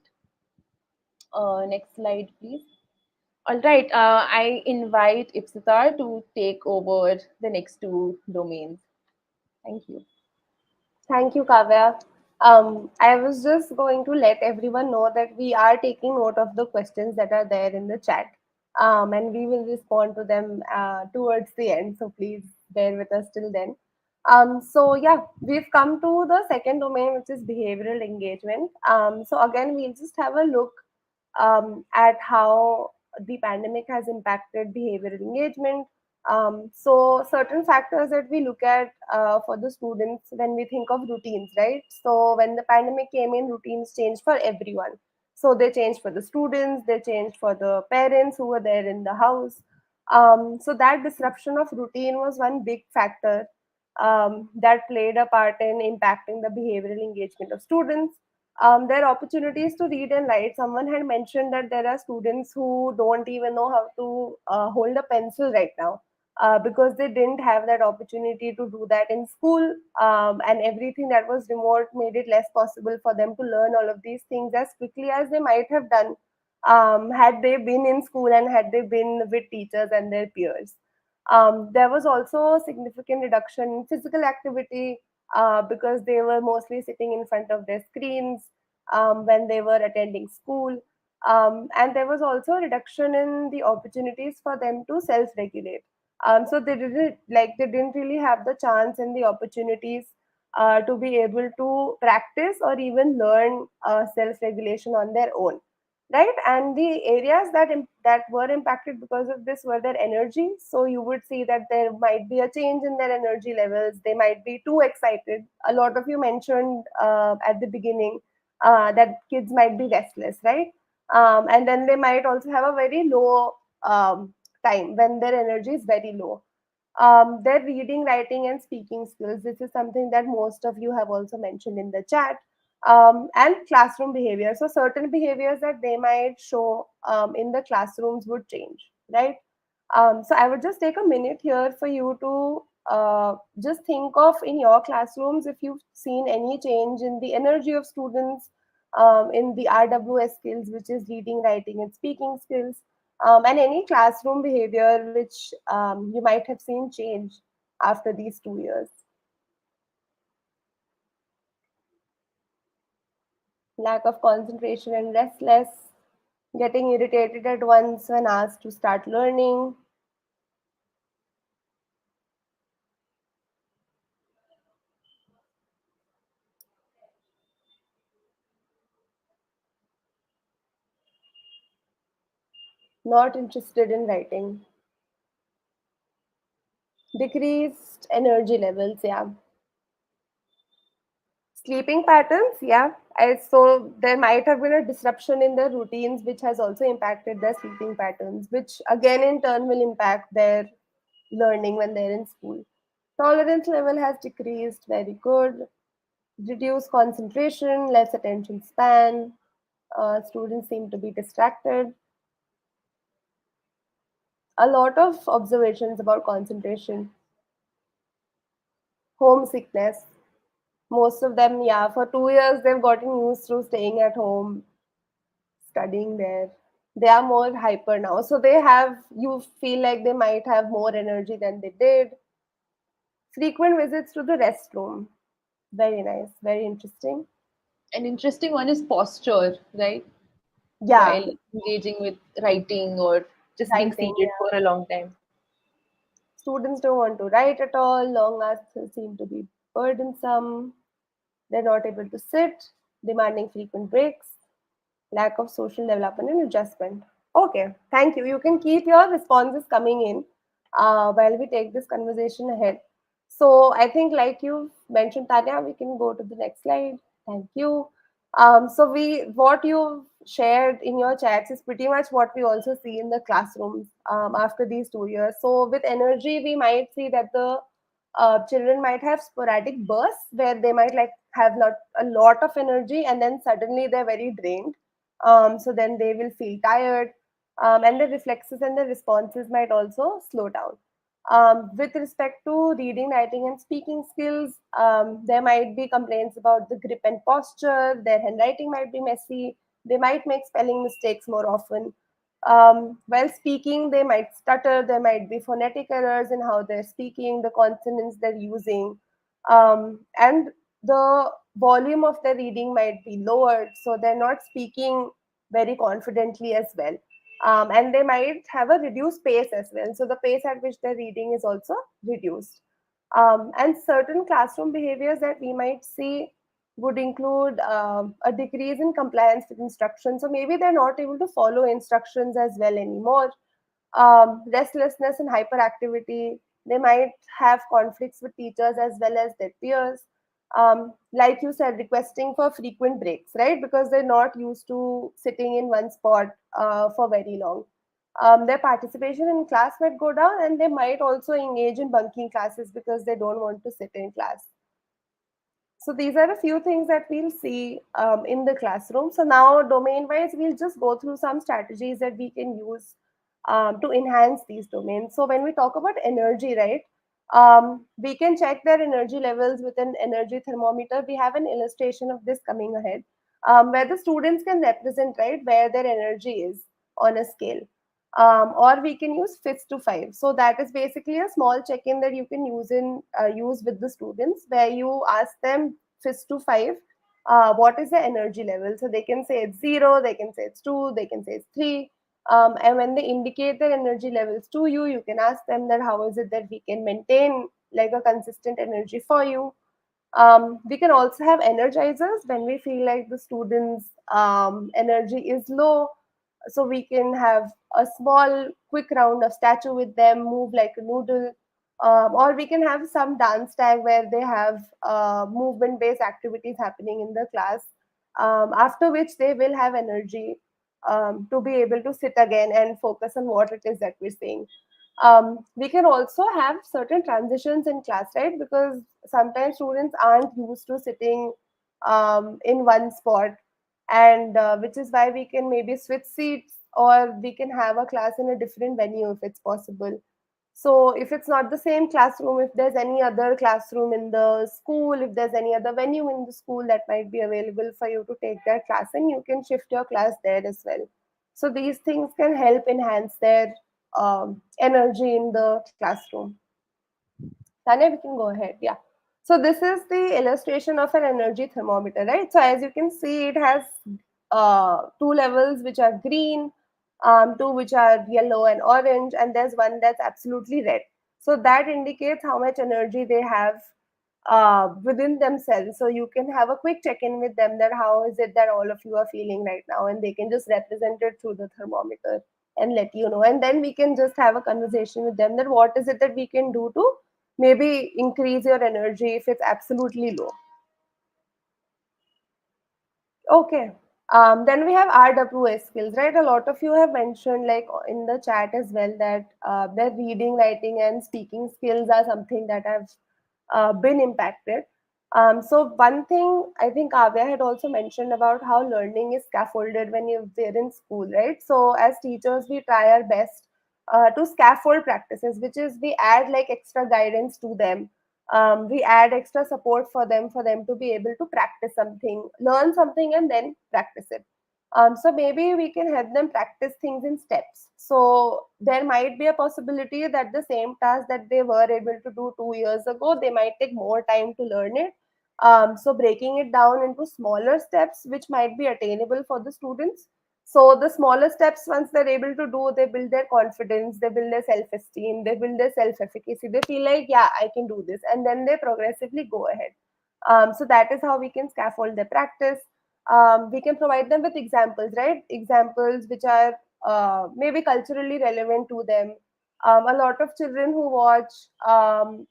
Next slide, please. All right, I invite Ipsitar to take over the next two domains. Thank you. Thank you, Kavya. I was just going to let everyone know that we are taking note of the questions that are there in the chat, and we will respond to them towards the end. So please bear with us till then. So yeah, we've come to the second domain, which is behavioral engagement. So again, we'll just have a look at how the pandemic has impacted behavioral engagement. So certain factors that we look at for the students when we think of routines, right? So when the pandemic came in, routines changed for everyone. So they changed for the students, they changed for the parents who were there in the house. So that disruption of routine was one big factor that played a part in impacting the behavioral engagement of students. There are opportunities to read and write. Someone had mentioned that there are students who don't even know how to hold a pencil right now because they didn't have that opportunity to do that in school, and everything that was remote made it less possible for them to learn all of these things as quickly as they might have done had they been in school and had they been with teachers and their peers. There was also a significant reduction in physical activity because they were mostly sitting in front of their screens when they were attending school. And there was also a reduction in the opportunities for them to self-regulate. So they didn't really have the chance and the opportunities to be able to practice or even learn self-regulation on their own, right? And the areas that were impacted because of this were their energy. So you would see that there might be a change in their energy levels. They might be too excited. A lot of you mentioned at the beginning that kids might be restless, right? And then they might also have a very low time when their energy is very low. Their reading, writing, and speaking skills. This is something that most of you have also mentioned in the chat. And classroom behavior. So certain behaviors that they might show in the classrooms would change, right? So I would just take a minute here for you to just think of in your classrooms if you've seen any change in the energy of students, in the RWS skills, which is reading, writing, and speaking skills, and any classroom behavior which you might have seen change after these 2 years. Lack of concentration and restless, getting irritated at once when asked to start learning, not interested in writing, decreased energy levels, yeah. Sleeping patterns, yeah. So there might have been a disruption in their routines, which has also impacted their sleeping patterns, which again in turn will impact their learning when they're in school. Tolerance level has decreased, very good. Reduced concentration, less attention span. Students seem to be distracted. A lot of observations about concentration. Homesickness. Most of them, yeah, for 2 years they've gotten used to staying at home, studying there. They are more hyper now. So you feel like they might have more energy than they did. Frequent visits to the restroom. Very nice, very interesting. An interesting one is posture, right? Yeah, While engaging with writing or just being writing. seated Yeah. for a long time. Students don't want to write at all. Long hours seem to be burdensome. They're not able to sit, demanding frequent breaks, lack of social development and adjustment. Okay, thank you. You can keep your responses coming in while we take this conversation ahead. So I think, like you mentioned, Tanya, we can go to the next slide. Thank you. So what you shared in your chats is pretty much what we also see in the classrooms after these 2 years. So with energy, we might see that the children might have sporadic bursts where they might like have not a lot of energy, and then suddenly they're very drained. So then they will feel tired, and the reflexes and the responses might also slow down. With respect to reading, writing, and speaking skills, there might be complaints about the grip and posture. Their handwriting might be messy. They might make spelling mistakes more often. While speaking, they might stutter. There might be phonetic errors in how they're speaking, the consonants they're using, and the volume of their reading might be lowered, so they're not speaking very confidently as well. And they might have a reduced pace as well. So the pace at which they're reading is also reduced. And certain classroom behaviors that we might see would include a decrease in compliance with instructions. So maybe they're not able to follow instructions as well anymore. Restlessness and hyperactivity. They might have conflicts with teachers as well as their peers. Like you said, requesting for frequent breaks, right? Because they're not used to sitting in one spot for very long. Their participation in class might go down, and they might also engage in bunking classes because they don't want to sit in class. So these are a few things that we'll see in the classroom. So now, domain-wise, we'll just go through some strategies that we can use to enhance these domains. So when we talk about energy, right, we can check their energy levels with an energy thermometer. We have an illustration of this coming ahead, where the students can represent, right, where their energy is on a scale. Or we can use fist to five. So that is basically a small check-in that you can use with the students, where you ask them fist to five, what is the energy level. So they can say it's 0, they can say it's 2, they can say it's 3. And when they indicate their energy levels to you, you can ask them that how is it that we can maintain like a consistent energy for you. We can also have energizers when we feel like the students' energy is low. So we can have a small, quick round of statue with them, move like a noodle. Or we can have some dance tag where they have movement-based activities happening in the class, after which they will have energy to be able to sit again and focus on what it is that we're saying. We can also have certain transitions in class, right? Because sometimes students aren't used to sitting in one spot, and which is why we can maybe switch seats, or we can have a class in a different venue if it's possible. So if it's not the same classroom, if there's any other classroom in the school, if there's any other venue in the school that might be available for you to take that class in, you can shift your class there as well. So these things can help enhance their energy in the classroom. Tanya, we can go ahead. Yeah. So this is the illustration of an energy thermometer, right? So as you can see, it has two levels which are green, two which are yellow and orange, and there's one that's absolutely red. So that indicates how much energy they have within themselves. So you can have a quick check-in with them, that how is it that all of you are feeling right now, and they can just represent it through the thermometer and let you know. And then we can just have a conversation with them, that what is it that we can do to maybe increase your energy if it's absolutely low. Okay. Then we have RWS skills, right? A lot of you have mentioned, like in the chat as well, that their reading, writing, and speaking skills are something that have been impacted. So one thing I think Kavya had also mentioned about how learning is scaffolded when they're in school, right? So as teachers, we try our best to scaffold practices, which is we add like extra guidance to them. We add extra support for them to be able to practice something, learn something, and then practice it. So maybe we can help them practice things in steps. So there might be a possibility that the same task that they were able to do 2 years ago, they might take more time to learn it. So breaking it down into smaller steps, which might be attainable for the students. So the smaller steps, once they're able to do, they build their confidence, they build their self-esteem, they build their self-efficacy. They feel like, yeah, I can do this, and then they progressively go ahead. So that is how we can scaffold their practice. We can provide them with examples, right? Examples which are maybe culturally relevant to them. A lot of children who watch um,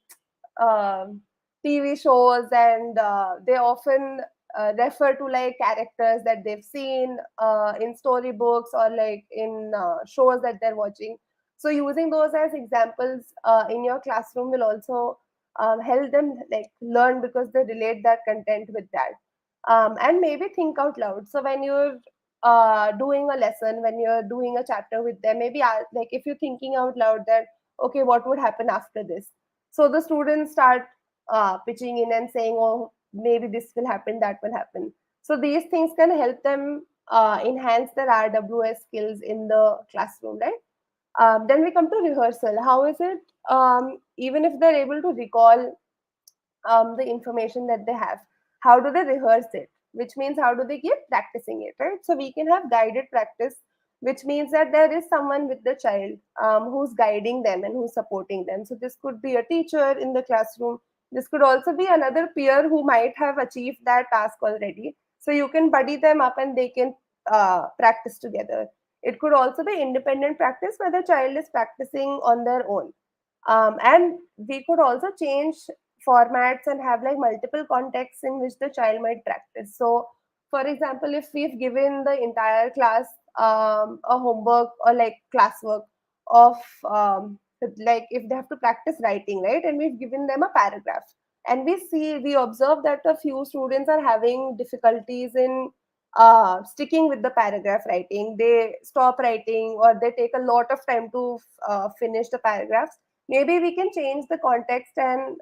TV shows, and they often refer to like characters that they've seen in storybooks or like in shows that they're watching. So using those as examples in your classroom will also help them like learn because they relate that content with that. And maybe think out loud. So when you're doing a lesson, when you're doing a chapter with them, maybe like if you're thinking out loud that okay, what would happen after this, so the students start pitching in and saying, oh, maybe this will happen, that will happen. So these things can help them enhance their RWS skills in the classroom, right? Then we come to rehearsal. How is it? Even if they're able to recall the information that they have, how do they rehearse it? Which means how do they keep practicing it, right? So we can have guided practice, which means that there is someone with the child who's guiding them and who's supporting them. So this could be a teacher in the classroom. This could also be another peer who might have achieved that task already. So you can buddy them up and they can practice together. It could also be independent practice where the child is practicing on their own. And we could also change formats and have like multiple contexts in which the child might practice. So, for example, if we've given the entire class a homework or like classwork of like if they have to practice writing, right? And we've given them a paragraph, and we observe that a few students are having difficulties in sticking with the paragraph writing. They stop writing or they take a lot of time to finish the paragraphs. Maybe we can change the context and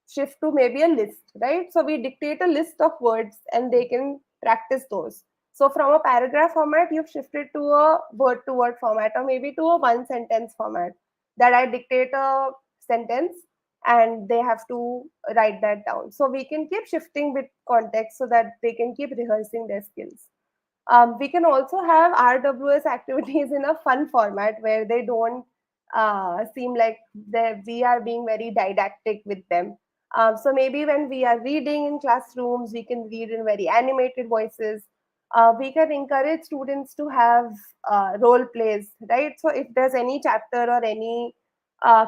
shift to maybe a list, right? So we dictate a list of words and they can practice those. So from a paragraph format, you've shifted to a word to word format, or maybe to a one sentence format, that I dictate a sentence and they have to write that down. So we can keep shifting with context so that they can keep rehearsing their skills. We can also have RWS activities in a fun format where they don't seem like we are being very didactic with them. So maybe when we are reading in classrooms, we can read in very animated voices. We can encourage students to have role plays, right? So if there's any chapter or any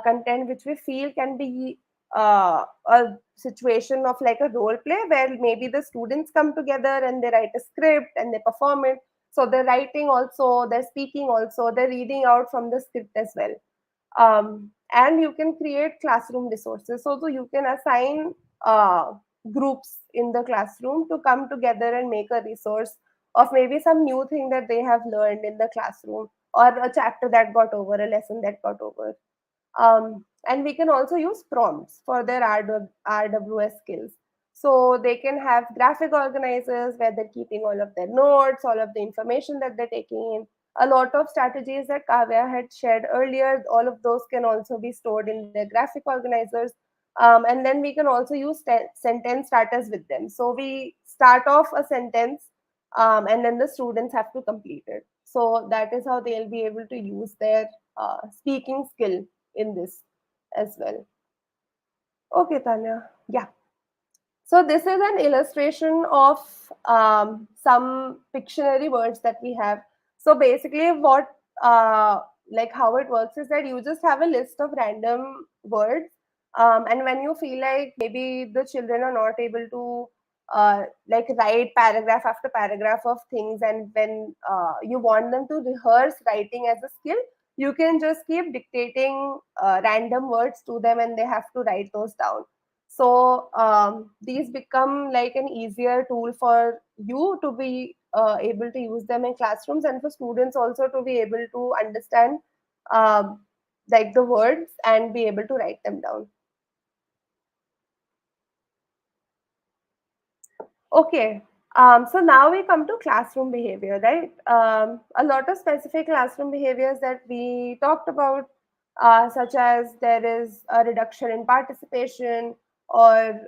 content which we feel can be a situation of like a role play where maybe the students come together and they write a script and they perform it. So they're writing also, they're speaking also, they're reading out from the script as well. And you can create classroom resources. So you can assign groups in the classroom to come together and make a resource of maybe some new thing that they have learned in the classroom, or a chapter that got over, a lesson that got over. And we can also use prompts for their RWS skills. So they can have graphic organizers where they're keeping all of their notes, all of the information that they're taking in. A lot of strategies that Kavya had shared earlier, all of those can also be stored in their graphic organizers. And then we can also use sentence starters with them. So we start off a sentence and then the students have to complete it. So that is how they'll be able to use their speaking skill in this as well. Okay, Tanya. Yeah. So this is an illustration of some Pictionary words that we have. So basically what like how it works is that you just have a list of random words, and when you feel like maybe the children are not able to like write paragraph after paragraph of things, and when you want them to rehearse writing as a skill, you can just keep dictating random words to them and they have to write those down. So these become like an easier tool for you to be able to use them in classrooms, and for students also to be able to understand um, like the words and be able to write them down. Okay, so now we come to classroom behavior, right? A lot of specific classroom behaviors that we talked about, such as there is a reduction in participation, or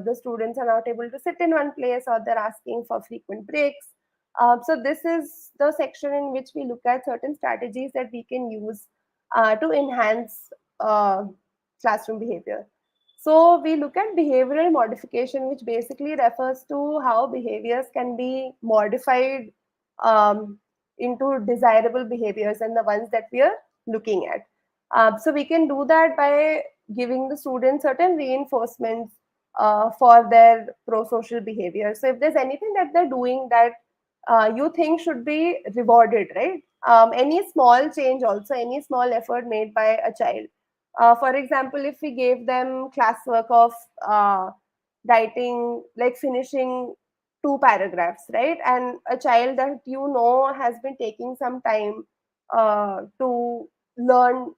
the students are not able to sit in one place, or they're asking for frequent breaks. So this is the section in which we look at certain strategies that we can use to enhance classroom behavior. So we look at behavioral modification, which basically refers to how behaviors can be modified into desirable behaviors and the ones that we are looking at. So we can do that by giving the students certain reinforcements for their pro-social behavior. So if there's anything that they're doing that you think should be rewarded, right? Any small change also, any small effort made by a child, For example, if we gave them classwork of writing, like finishing two paragraphs, right? And a child that has been taking some time to learn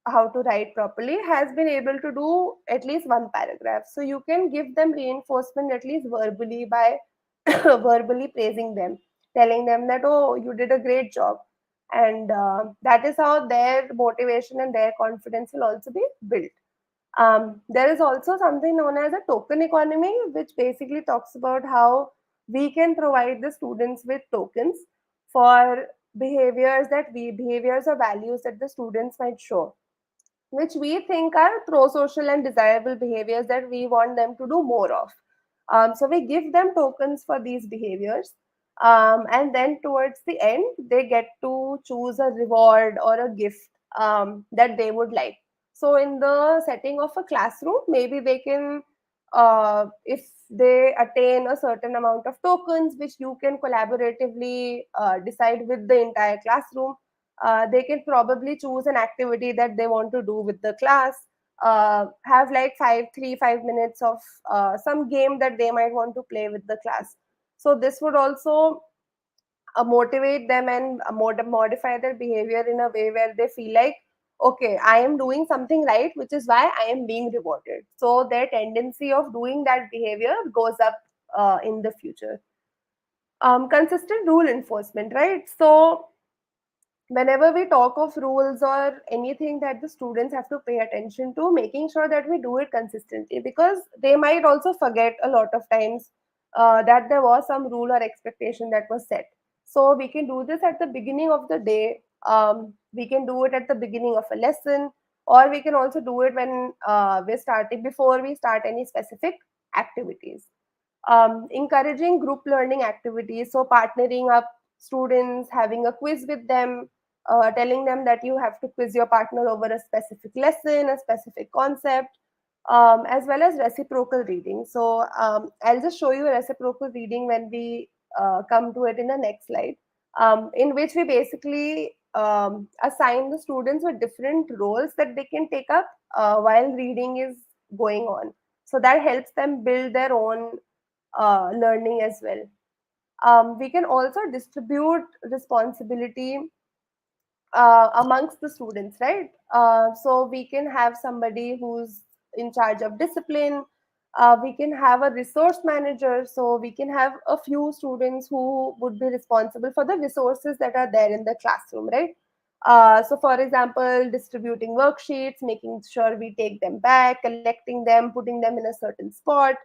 how to write properly has been able to do at least one paragraph. So you can give them reinforcement at least verbally by verbally praising them, telling them that, oh, you did a great job. And that is how their motivation and their confidence will also be built. There is also something known as a token economy, which basically talks about how we can provide the students with tokens for behaviors or values that the students might show, which we think are pro-social and desirable behaviors that we want them to do more of. So we give them tokens for these behaviors, and then towards the end, they get to choose a reward or a gift that they would like. So in the setting of a classroom, maybe they can, if they attain a certain amount of tokens, which you can collaboratively decide with the entire classroom, they can probably choose an activity that they want to do with the class, have like 5 minutes of some game that they might want to play with the class. So this would also motivate them and modify their behavior in a way where they feel like, okay, I am doing something right, which is why I am being rewarded. So their tendency of doing that behavior goes up in the future. Consistent rule enforcement, right? So whenever we talk of rules or anything that the students have to pay attention to, making sure that we do it consistently, because they might also forget a lot of times that there was some rule or expectation that was set. So we can do this at the beginning of the day, we can do it at the beginning of a lesson, or we can also do it when we're starting, before we start any specific activities. Encouraging group learning activities, so partnering up students, having a quiz with them, telling them that you have to quiz your partner over a specific lesson, a specific concept, as well as reciprocal reading. So I'll just show you a reciprocal reading when we come to it in the next slide, in which we basically assign the students with different roles that they can take up while reading is going on. So that helps them build their own learning as well. We can also distribute responsibility amongst the students, right? So we can have somebody who's in charge of discipline. We can have a resource manager. So we can have a few students who would be responsible for the resources that are there in the classroom, right? So, for example, distributing worksheets, making sure we take them back, collecting them, putting them in a certain spot.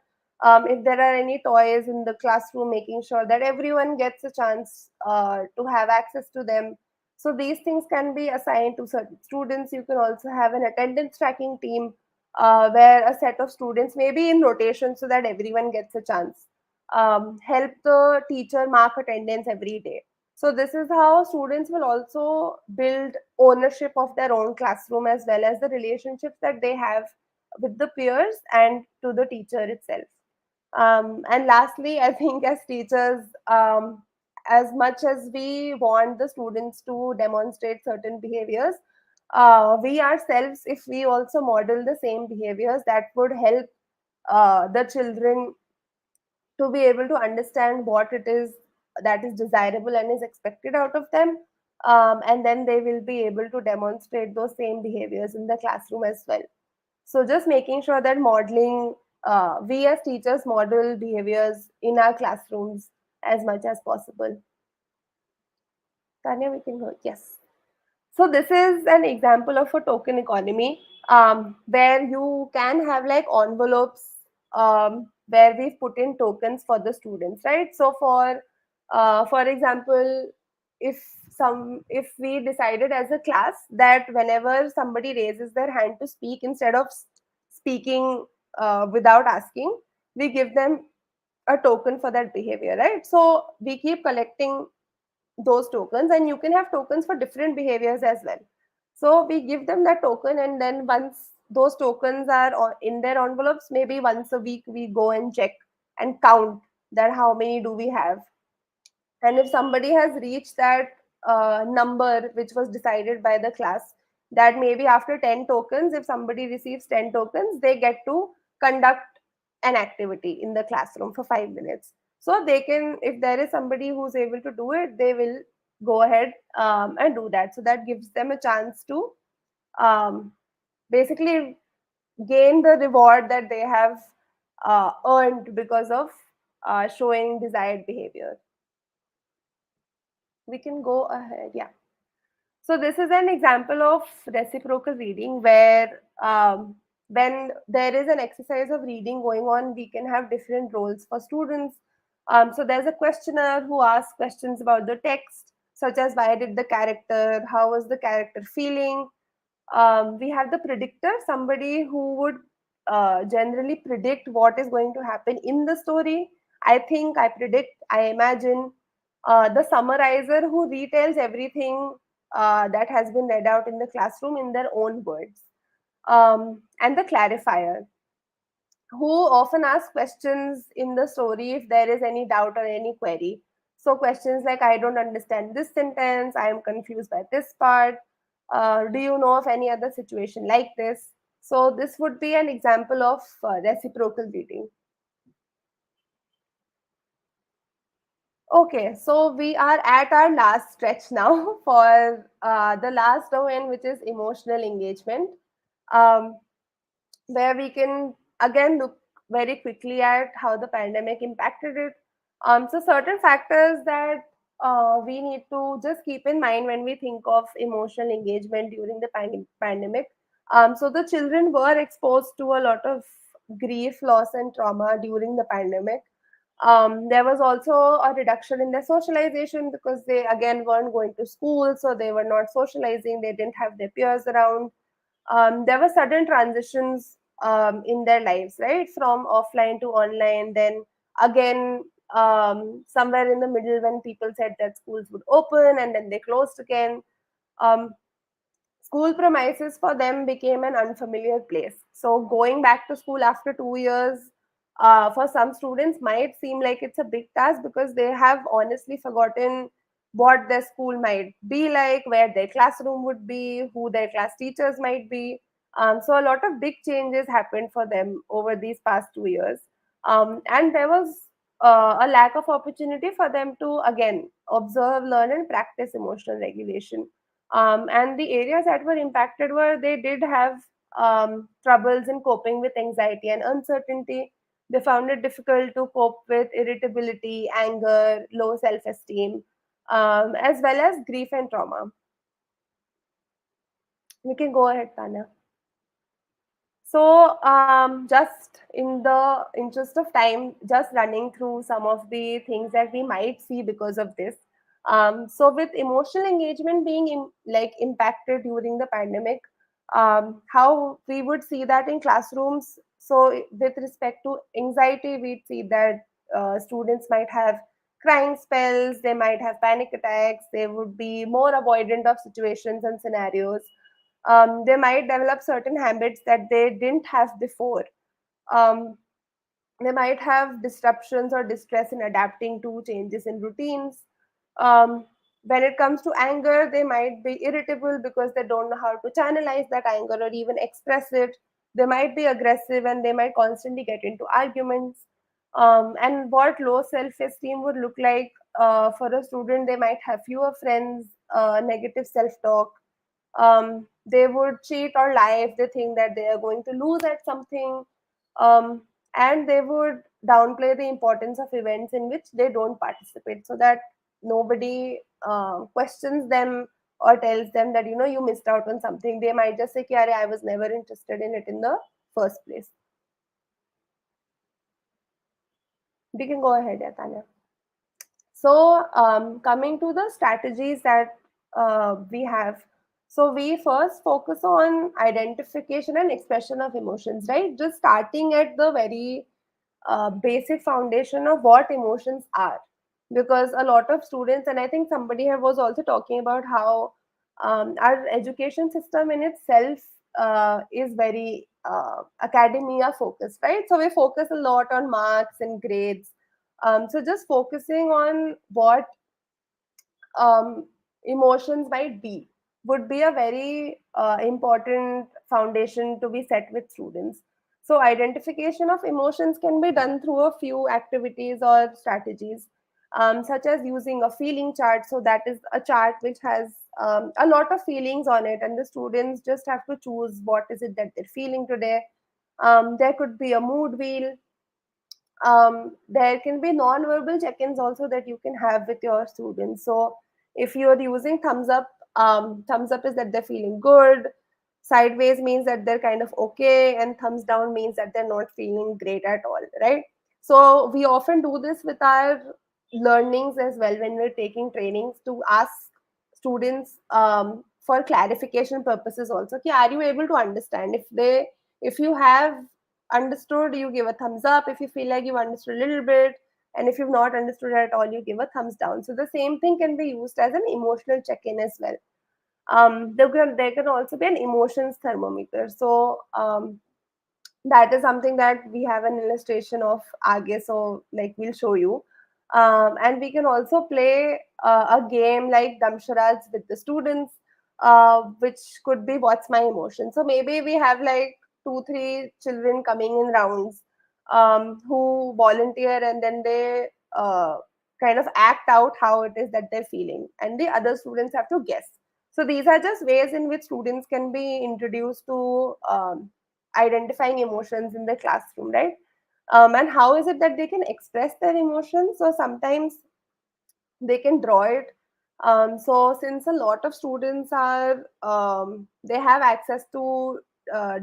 If there are any toys in the classroom, making sure that everyone gets a chance to have access to them. So these things can be assigned to certain students. You can also have an attendance tracking team where a set of students may be in rotation so that everyone gets a chance. Help the teacher mark attendance every day. So this is how students will also build ownership of their own classroom, as well as the relationships that they have with the peers and to the teacher itself. And lastly, I think as teachers, as much as we want the students to demonstrate certain behaviors, we ourselves, if we also model the same behaviors, that would help the children to be able to understand what it is that is desirable and is expected out of them. And then they will be able to demonstrate those same behaviors in the classroom as well. So just making sure that modeling, we as teachers model behaviors in our classrooms as much as possible. Tanya, we can go. Yes. So this is an example of a token economy, where you can have like envelopes where we've put in tokens for the students, right? So for example, if if we decided as a class that whenever somebody raises their hand to speak, instead of speaking without asking, we give them a token for that behavior, right? So we keep collecting those tokens, and you can have tokens for different behaviors as well. So we give them that token, and then once those tokens are in their envelopes, maybe once a week we go and check and count that how many do we have. And if somebody has reached that number which was decided by the class, that maybe after 10 tokens, if somebody receives 10 tokens, they get to conduct an activity in the classroom for 5 minutes. So they can, if there is somebody who's able to do it, they will go ahead and do that. So that gives them a chance to basically gain the reward that they have earned because of showing desired behavior. We can go ahead. Yeah. So this is an example of reciprocal reading where when there is an exercise of reading going on, we can have different roles for students. So there's a questioner who asks questions about the text, such as why did the character, how was the character feeling. We have the predictor, somebody who would generally predict what is going to happen in the story. I think, I predict, I imagine. The summarizer who retells everything that has been read out in the classroom in their own words. And the clarifier, who often asks questions in the story if there is any doubt or any query. So questions like, I don't understand this sentence, I am confused by this part, do you know of any other situation like this? So this would be an example of reciprocal reading. Okay, so we are at our last stretch now for the last domain, which is emotional engagement, where we can again look very quickly at how the pandemic impacted it. So certain factors that we need to just keep in mind when we think of emotional engagement during the pandemic. So the children were exposed to a lot of grief, loss, and trauma during the pandemic. There was also a reduction in their socialization because they again weren't going to school, so they were not socializing, they didn't have their peers around. There were sudden transitions in their lives, right, from offline to online, then again somewhere in the middle when people said that schools would open and then they closed again. um, School premises for them became an unfamiliar place. So going back to school after 2 years for some students might seem like it's a big task because they have honestly forgotten what their school might be like, where their classroom would be, who their class teachers might be. So a lot of big changes happened for them over these past 2 years. And there was a lack of opportunity for them to again observe, learn, and practice emotional regulation. And the areas that were impacted were they did have troubles in coping with anxiety and uncertainty. They found it difficult to cope with irritability, anger, low self esteem, as well as grief and trauma. We can go ahead, Tanya. So, just in the interest of time, just running through some of the things that we might see because of this. So, with emotional engagement being like impacted during the pandemic, how we would see that in classrooms. So, with respect to anxiety, we'd see that students might have crying spells, they might have panic attacks, they would be more avoidant of situations and scenarios. They might develop certain habits that they didn't have before. Um, they might have disruptions or distress in adapting to changes in routines. Um, when it comes to anger, they might be irritable because they don't know how to channelize that anger or even express it. They might be aggressive and they might constantly get into arguments. And what low self esteem would look like for a student, they might have fewer friends, negative self talk. They would cheat or lie if they think that they are going to lose at something. um, and they would downplay the importance of events in which they don't participate so that nobody questions them or tells them that you missed out on something. They might just say, "Kyare, I was never interested in it in the first place." We can go ahead, yeah, Tanya. So, coming to the strategies that we have. So, we first focus on identification and expression of emotions, right? Just starting at the very basic foundation of what emotions are. Because a lot of students, and I think somebody here was also talking about how our education system in itself is very academia focused, right? So, we focus a lot on marks and grades. So just focusing on what emotions might be. would be a very important foundation to be set with students. So identification of emotions can be done through a few activities or strategies, such as using a feeling chart. So that is a chart which has a lot of feelings on it, and the students just have to choose what is it that they're feeling today. There could be a mood wheel. There can be non-verbal check-ins also that you can have with your students. So if you're using thumbs up is that they're feeling good, sideways means that they're kind of okay, and thumbs down means that they're not feeling great at all, right? So we often do this with our learnings as well when we're taking trainings, to ask students for clarification purposes also. Okay, are you able to understand? If you have understood, you give a thumbs up. If you feel like you've understood a little bit, and if you've not understood at all, you give a thumbs down. So the same thing can be used as an emotional check-in as well. There can also be an emotions thermometer. So that is something that we have an illustration of aage, so like we'll show you. And we can also play a game like damsharaj with the students, which could be what's my emotion. So maybe we have like 2 3 children coming in rounds, who volunteer, and then they kind of act out how it is that they're feeling, and the other students have to guess. So these are just ways in which students can be introduced to identifying emotions in the classroom, right? And how is it that they can express their emotions? So sometimes they can draw it. So since a lot of students are they have access to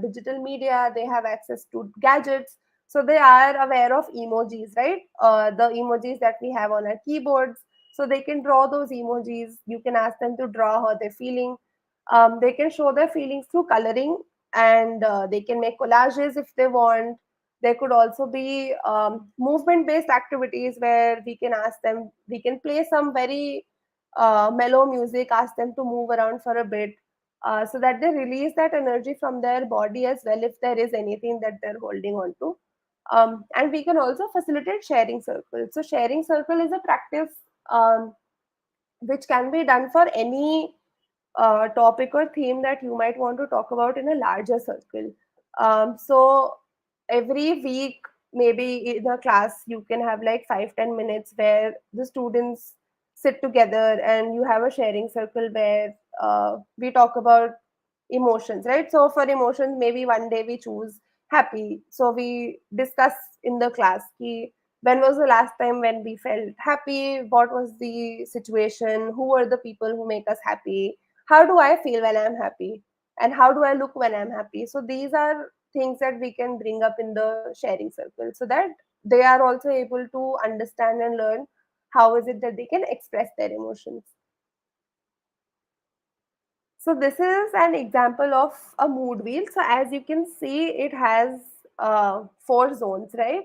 digital media, they have access to gadgets, so they are aware of emojis, right? The emojis that we have on our keyboards. So they can draw those emojis. You can ask them to draw how they're feeling. They can show their feelings through coloring, and they can make collages if they want. There could also be movement based activities where we can ask them, we can play some very mellow music, ask them to move around for a bit, so that they release that energy from their body as well, if there is anything that they're holding on to. And we can also facilitate sharing circles. So sharing circle is a practice which can be done for any topic or theme that you might want to talk about in a larger circle. So every week, maybe in a class, you can have like 5 10 minutes where the students sit together and you have a sharing circle where we talk about emotions, right? So for emotions, maybe one day we choose happy. So we discuss in the class ki, when was the last time when we felt happy, what was the situation, who were the people who make us happy, how do I feel when I'm happy, and how do I look when I'm happy. So these are things that we can bring up in the sharing circle, so that they are also able to understand and learn how is it that they can express their emotions. So this is an example of a mood wheel. So as you can see, it has 4 zones, right?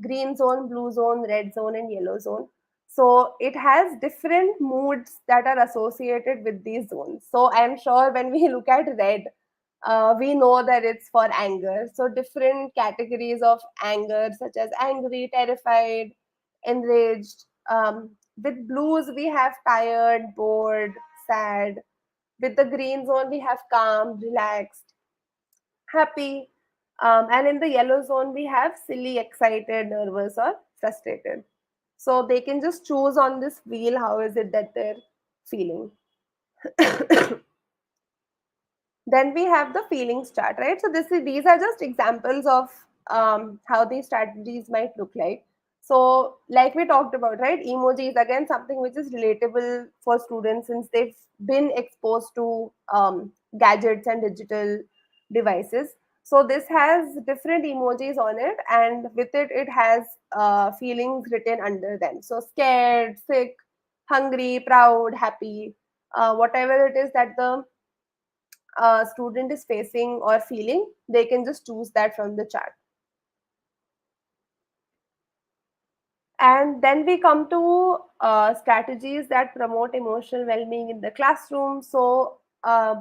Green zone, blue zone, red zone, and yellow zone. So it has different moods that are associated with these zones. So I'm sure when we look at red, we know that it's for anger. So different categories of anger, such as angry, terrified, enraged. With blues, we have tired, bored, sad. With the green zone, we have calm, relaxed, happy. And in the yellow zone, we have silly, excited, nervous, or frustrated. So they can just choose on this wheel how is it that they're feeling. Then we have the feelings chart, right? So these are just examples of how these strategies might look like. So like we talked about, right, emoji is again something which is relatable for students since they've been exposed to gadgets and digital devices. So this has different emojis on it, and with it, it has feelings written under them. So scared, sick, hungry, proud, happy, whatever it is that the student is facing or feeling, they can just choose that from the chart. And then we come to strategies that promote emotional well-being in the classroom. So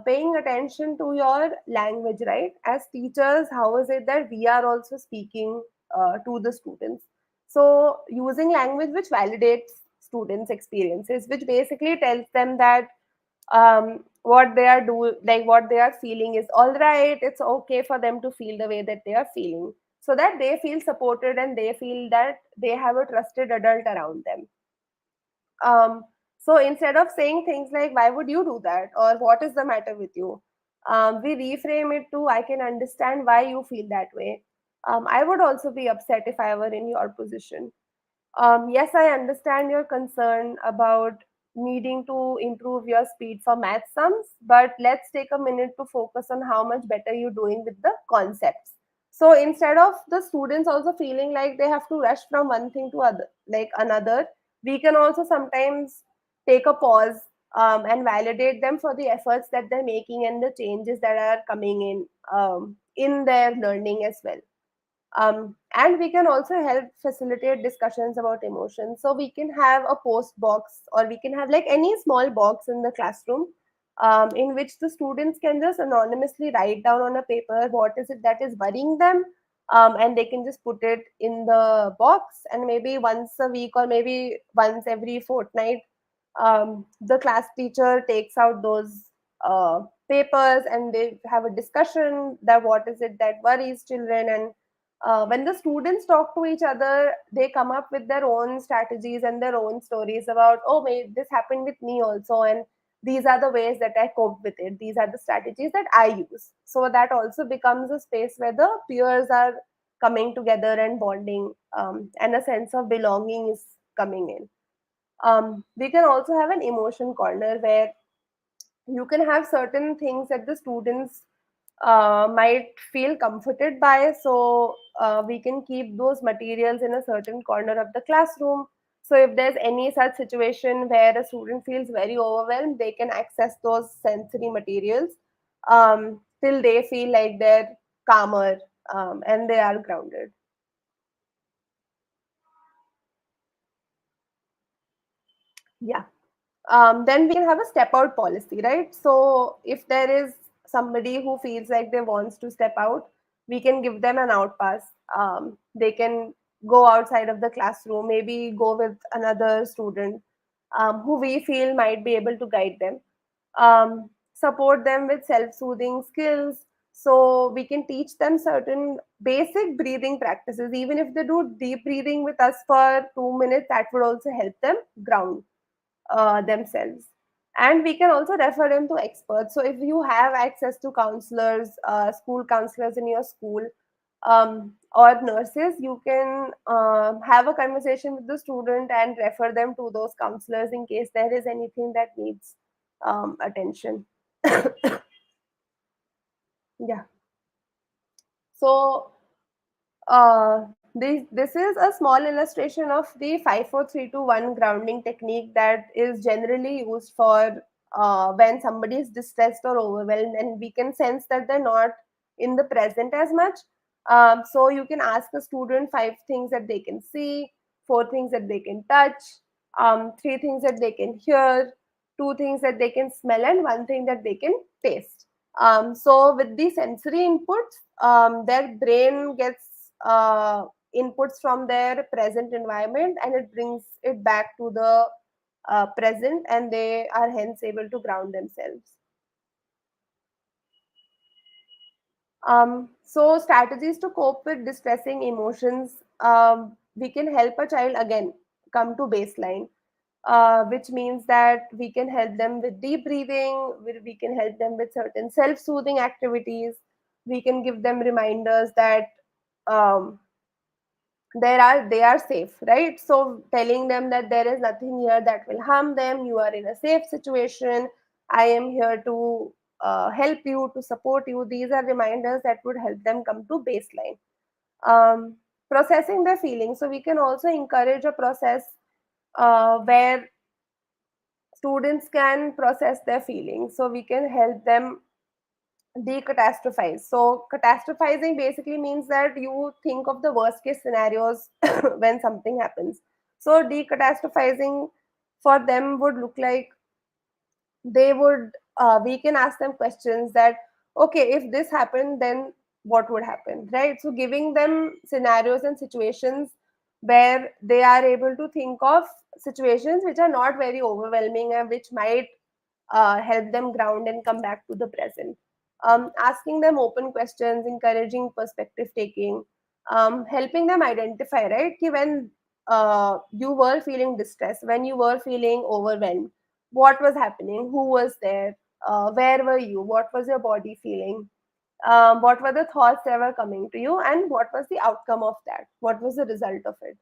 paying attention to your language, right? As teachers, how is it that we are also speaking to the students? So using language which validates students' experiences, which basically tells them that what they are what they are feeling is all right. It's okay for them to feel the way that they are feeling, so that they feel supported and they feel that they have a trusted adult around them. um, so instead of saying things like why would you do that or what is the matter with you, we reframe it to I can understand why you feel that way. I would also be upset if I were in your position. Yes, I understand your concern about needing to improve your speed for math sums, but let's take a minute to focus on how much better you're doing with the concepts. So instead of the students also feeling like they have to rush from one thing to other, like another, we can also sometimes take a pause, and validate them for the efforts that they're making and the changes that are coming in their learning as well. And we can also help facilitate discussions about emotions. So we can have a post box, or we can have like any small box in the classroom, in which the students can just anonymously write down on a paper what is it that is worrying them, and they can just put it in the box, and maybe once a week or maybe once every fortnight, the class teacher takes out those papers and they have a discussion that what is it that worries children. And when the students talk to each other, they come up with their own strategies and their own stories about, oh, maybe this happened with me also, and these are the ways that I cope with it. These are the strategies that I use. So that also becomes a space where the peers are coming together and bonding, and a sense of belonging is coming in. We can also have an emotion corner where you can have certain things that the students might feel comforted by. So we can keep those materials in a certain corner of the classroom. So if there's any such situation where a student feels very overwhelmed, they can access those sensory materials, till they feel like they're calmer, and they are grounded. Yeah. Then we can have a step out policy, right? So if there is somebody who feels like they wants to step out, we can give them an out pass. They can go outside of the classroom, maybe go with another student, who we feel might be able to guide them. Support them with self-soothing skills. So we can teach them certain basic breathing practices. Even if they do deep breathing with us for 2 minutes, that would also help them ground themselves. And we can also refer them to experts. So if you have access to counselors, school counselors in your school, or nurses, you can have a conversation with the student and refer them to those counselors in case there is anything that needs attention. Yeah. So this is a small illustration of the 5 4 3 2 1 grounding technique that is generally used for when somebody is distressed or overwhelmed and we can sense that they're not in the present as much. So you can ask a student 5 things that they can see, 4 things that they can touch, 3 things that they can hear, 2 things that they can smell, and 1 thing that they can taste. So with the sensory inputs, their brain gets inputs from their present environment and it brings it back to the present, and they are hence able to ground themselves. So strategies to cope with distressing emotions, we can help a child again come to baseline, which means that we can help them with deep breathing, we can help them with certain self-soothing activities, we can give them reminders that um, they are safe, right? So telling them that there is nothing here that will harm them, you are in a safe situation, I am here to help you, to support you. These are reminders that would help them come to baseline. Processing their feelings, so we can also encourage a process where students can process their feelings. So we can help them decatastrophize. So catastrophizing basically means that you think of the worst case scenarios when something happens. So decatastrophizing for them would look like they would we can ask them questions that, okay, if this happened, then what would happen, right? So giving them scenarios and situations where they are able to think of situations which are not very overwhelming and which might help them ground and come back to the present. Asking them open questions, encouraging perspective taking, helping them identify, right, ki when you were feeling distressed, when you were feeling overwhelmed, what was happening, who was there, where were you, what was your body feeling, what were the thoughts that were coming to you, and what was the outcome of that, what was the result of it.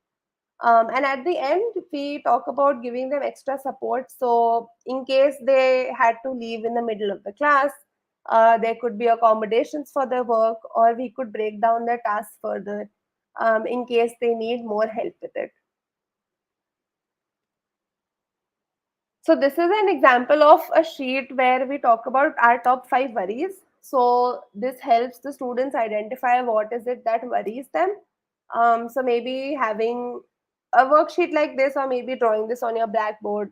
And at the end, we talk about giving them extra support. So, in case they had to leave in the middle of the class, there could be accommodations for their work, or we could break down their tasks further in case they need more help with it. So this is an example of a sheet where we talk about our top 5 worries. So this helps the students identify what is it that worries them. So maybe having a worksheet like this, or maybe drawing this on your blackboard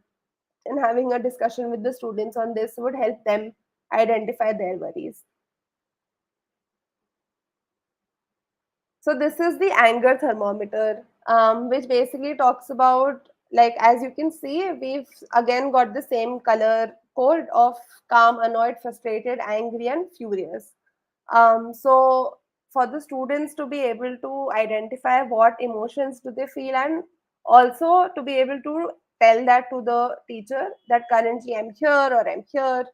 and having a discussion with the students on this would help them identify their worries. So this is the anger thermometer, which basically talks about, like, as you can see, we've again got the same color code of calm, annoyed, frustrated, angry, and furious. So for the students to be able to identify what emotions do they feel, and also to be able to tell that to the teacher that currently I'm here or I'm here,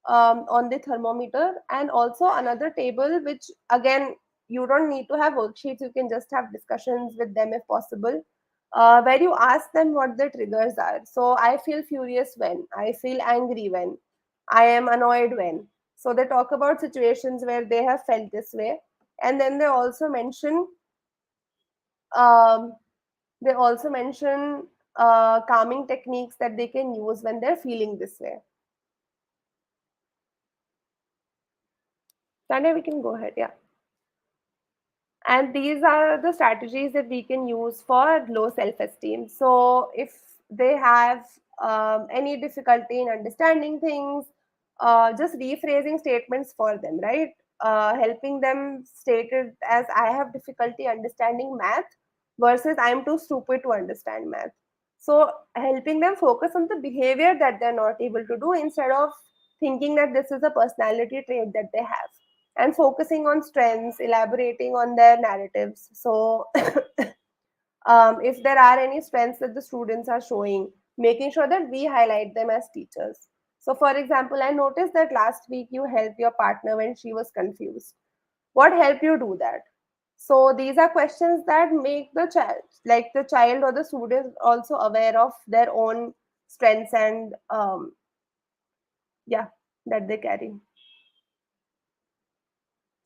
on the thermometer. And also another table, which again, you don't need to have worksheets, you can just have discussions with them if possible, where you ask them what the triggers are. So I feel furious when, I feel angry when, I am annoyed when. So they talk about situations where they have felt this way. And then um, they also mention calming techniques that they can use when they're feeling this way. Tanya, we can go ahead. Yeah. And these are the strategies that we can use for low self-esteem. So if they have any difficulty in understanding things, just rephrasing statements for them, right? Helping them state it as, I have difficulty understanding math versus I'm too stupid to understand math. So helping them focus on the behavior that they're not able to do, instead of thinking that this is a personality trait that they have, and focusing on strengths, elaborating on their narratives. So, if there are any strengths that the students are showing, making sure that we highlight them as teachers. So, for example, I noticed that last week you helped your partner when she was confused. What helped you do that? So, these are questions that make the child or the student, also aware of their own strengths and, yeah, that they carry.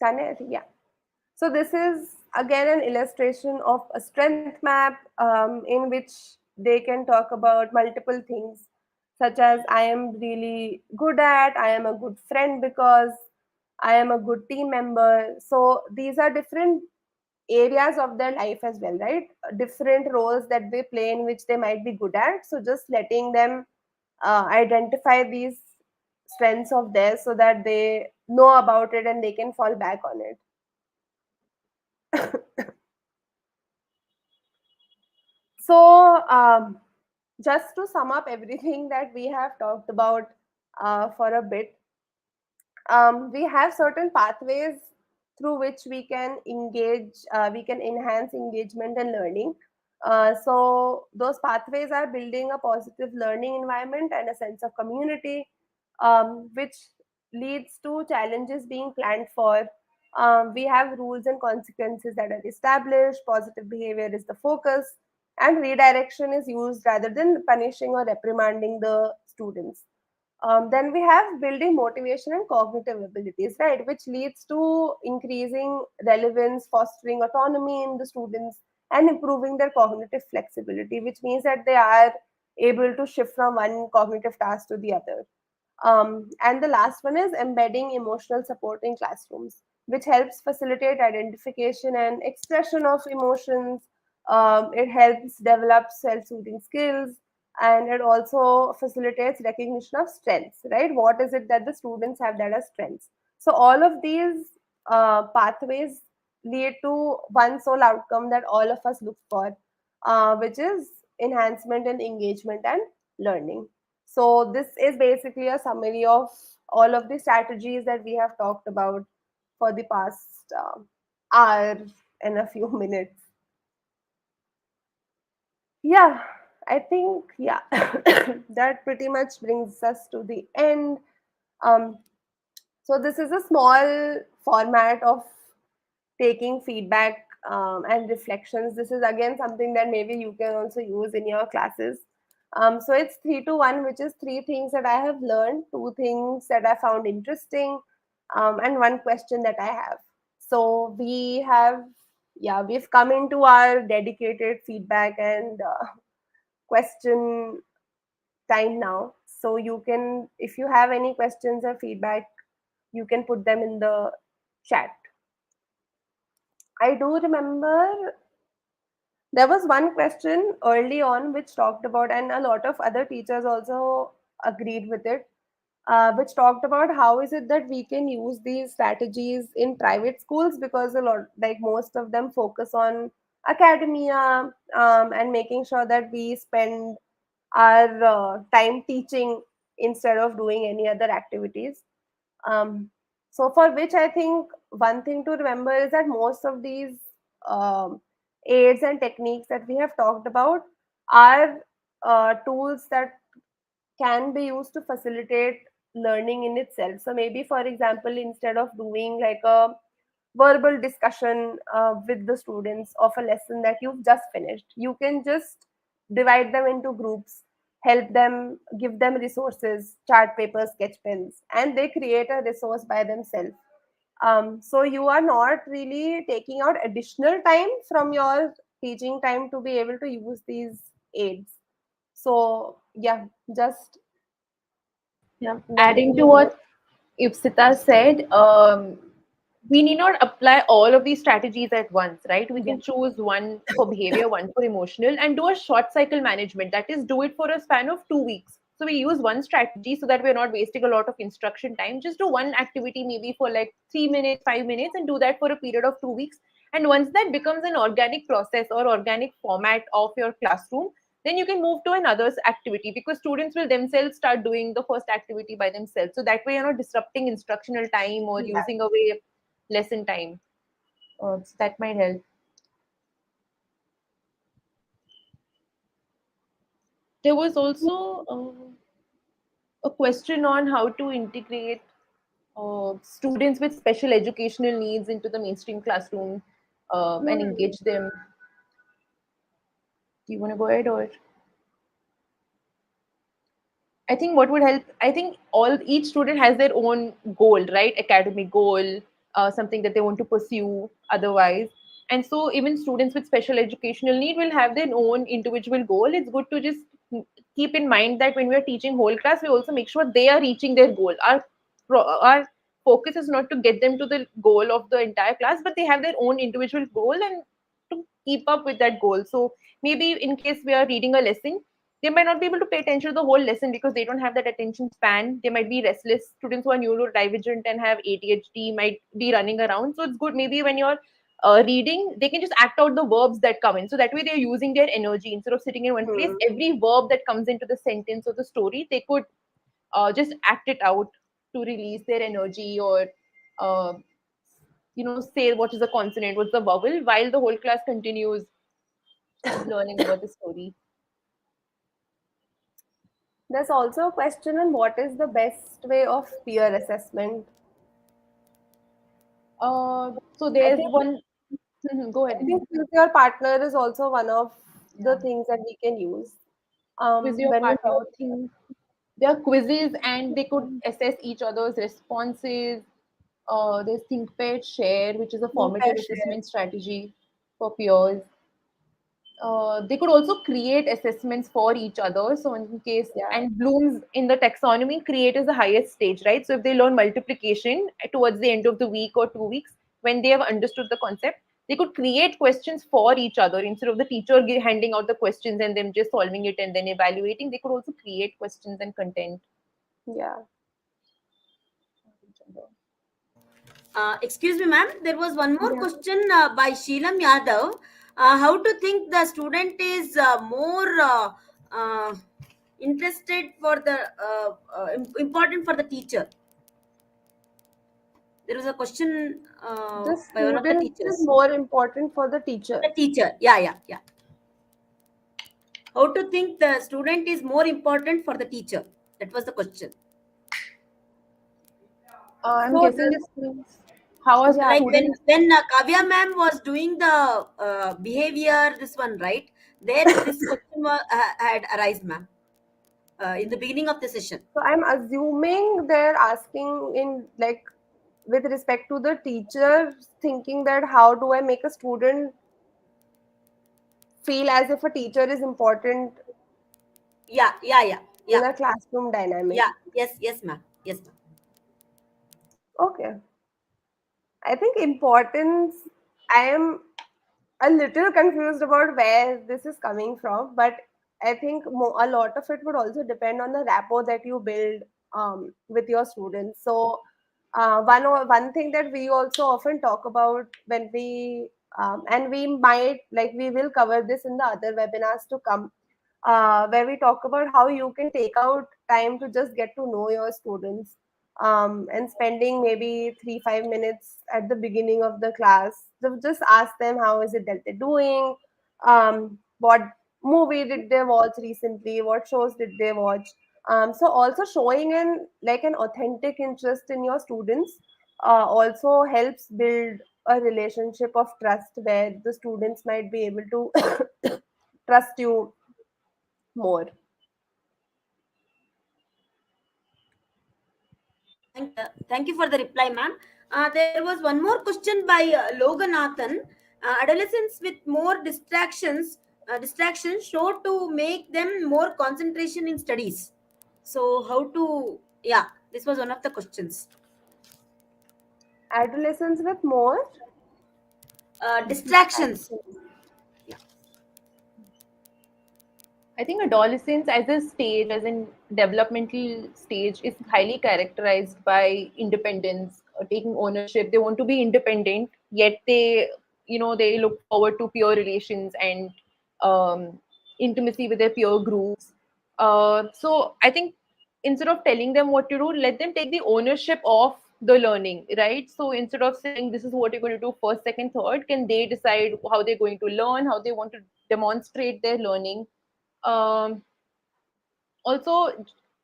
Tanya, I think, yeah. So this is again an illustration of a strength map, in which they can talk about multiple things, such as I am really good at, I am a good friend because, I am a good team member. So these are different areas of their life as well, right? Different roles that they play in which they might be good at. So just letting them identify these strengths of theirs so that they know about it and they can fall back on it. So, just to sum up everything that we have talked about for a bit, we have certain pathways through which we can enhance engagement and learning. So, those pathways are building a positive learning environment and a sense of community, which leads to challenges being planned for. We have rules and consequences that are established, positive behavior is the focus, and redirection is used rather than punishing or reprimanding the students. Then we have building motivation and cognitive abilities, right, which leads to increasing relevance, fostering autonomy in the students, and improving their cognitive flexibility, which means that they are able to shift from one cognitive task to the other. And the last one is embedding emotional support in classrooms, which helps facilitate identification and expression of emotions. It helps develop self-soothing skills, and it also facilitates recognition of strengths, right? What is it that the students have that are strengths? So all of these pathways lead to one sole outcome that all of us look for, which is enhancement and engagement and learning. So this is basically a summary of all of the strategies that we have talked about for the past hour and a few minutes. Yeah, I think, yeah, that pretty much brings us to the end. Um, so this is a small format of taking feedback and reflections. This is again something that maybe you can also use in your classes. So it's 3 to 1, which is three things that I have learned, two things that I found interesting, and one question that I have. So we have, yeah, we've come into our dedicated feedback and question time now. So you can, if you have any questions or feedback, you can put them in the chat. I do remember there was one question early on which talked about, and a lot of other teachers also agreed with it, which talked about how is it that we can use these strategies in private schools, because a lot, like most of them, focus on academia, and making sure that we spend our time teaching instead of doing any other activities. Um, so, for which I think one thing to remember is that most of these um, aids and techniques that we have talked about are tools that can be used to facilitate learning in itself. So, maybe for example, instead of doing like a verbal discussion with the students of a lesson that you've just finished, you can just divide them into groups, help them, give them resources, chart papers, sketch pens, and they create a resource by themselves. So you are not really taking out additional time from your teaching time to be able to use these aids. So yeah, just Yeah. letting Adding to you know. what Ipsita said, we need not apply all of these strategies at once, right? We Yeah, can choose one for behavior, one for emotional, and do a short cycle management. That is, do it for a span of 2 weeks. So we use one strategy so that we're not wasting a lot of instruction time. Just do one activity maybe for like 3 minutes, 5 minutes, and do that for a period of 2 weeks. And once that becomes an organic process or organic format of your classroom, then you can move to another activity, because students will themselves start doing the first activity by themselves. So that way you're not disrupting instructional time or yeah. using away lesson time. So that might help. There was also a question on how to integrate students with special educational needs into the mainstream classroom and Hmm. engage them. Do you want to go ahead, or? I think what would help, I think all each student has their own goal, right? Academic goal, something that they want to pursue otherwise. And so even students with special educational need will have their own individual goal. It's good to just keep in mind that when we are teaching whole class, we also make sure they are reaching their goal. Our focus is not to get them to the goal of the entire class, but they have their own individual goal and to keep up with that goal. So maybe in case we are reading a lesson, they might not be able to pay attention to the whole lesson because they don't have that attention span. They might be restless. Students who are neurodivergent and have ADHD might be running around. So it's good maybe when you're reading, they can just act out the verbs that come in. So that way they're using their energy instead of sitting in one place. Hmm. Every verb that comes into the sentence or the story, they could just act it out to release their energy, or uh, say what is the consonant, what's the vowel, while the whole class continues learning about the story. There's also a question on what is the best way of peer assessment. So I there's think one. Mhm, go I ahead. think choose your partner is also one of the Yeah. things that we can use. Quiz your When we partner talk, thing. There are quizzes and they could assess each other's responses. There's think, pair, share, which is a think, formative pair, share. assessment strategy for peers. They could also create assessments for each other. So, in case, Yeah, and Bloom's in the taxonomy, create is the highest stage, right? So, if they learn multiplication towards the end of the week or 2 weeks, when they have understood the concept, they could create questions for each other instead of the teacher handing out the questions and them just solving it and then evaluating. They could also create questions and content yeah. for each other. Excuse me, ma'am. There was one more Yeah. question by Sheelam Yadav. How to think the student is more interested for the important for the teacher? There was a question The by one of the student is teachers. more important for the teacher. The teacher, yeah, yeah, yeah. How to think the student is more important for the teacher? That was the question. I'm So guessing this means how a yeah, Like student. when Kavya ma'am was doing the behavior, this one, right? There, this question had arisen, ma'am, in the beginning of the session. so I'm assuming they're asking in like with respect to the teacher, thinking that how do I make a student feel as if a teacher is important Yeah, yeah, yeah, in yeah, a classroom dynamic. yeah. Yes, yes, ma'am. Yes, ma'am. Okay. I think importance, I am a little confused about where this is coming from, but I think a lot of it would also depend on the rapport that you build with your students. So, one thing that we also often talk about when we and we might like we will cover this in the other webinars to come, where we talk about how you can take out time to just get to know your students, and spending maybe 3 5 minutes at the beginning of the class to just ask them how is it that they're doing, what movie did they watch recently, what shows did they watch. So also showing an authentic interest in your students also helps build a relationship of trust where the students might be able to trust you more. Thank you for the reply, ma'am. There was one more question by Loganathan. Adolescents with more distractions show to make them more concentration in studies. So how to? Yeah, this was one of the questions. Adolescents with more Distractions. distractions. Yeah. I think adolescence as a stage, as in developmental stage, is highly characterized by independence, taking ownership. They want to be independent, yet they look forward to peer relations and um, intimacy with their peer groups. So I think instead of telling them what to do, let them take the ownership of the learning, right? So instead of saying this is what you're going to do first, second, third, can they decide how they're going to learn, how they want to demonstrate their learning. Um, also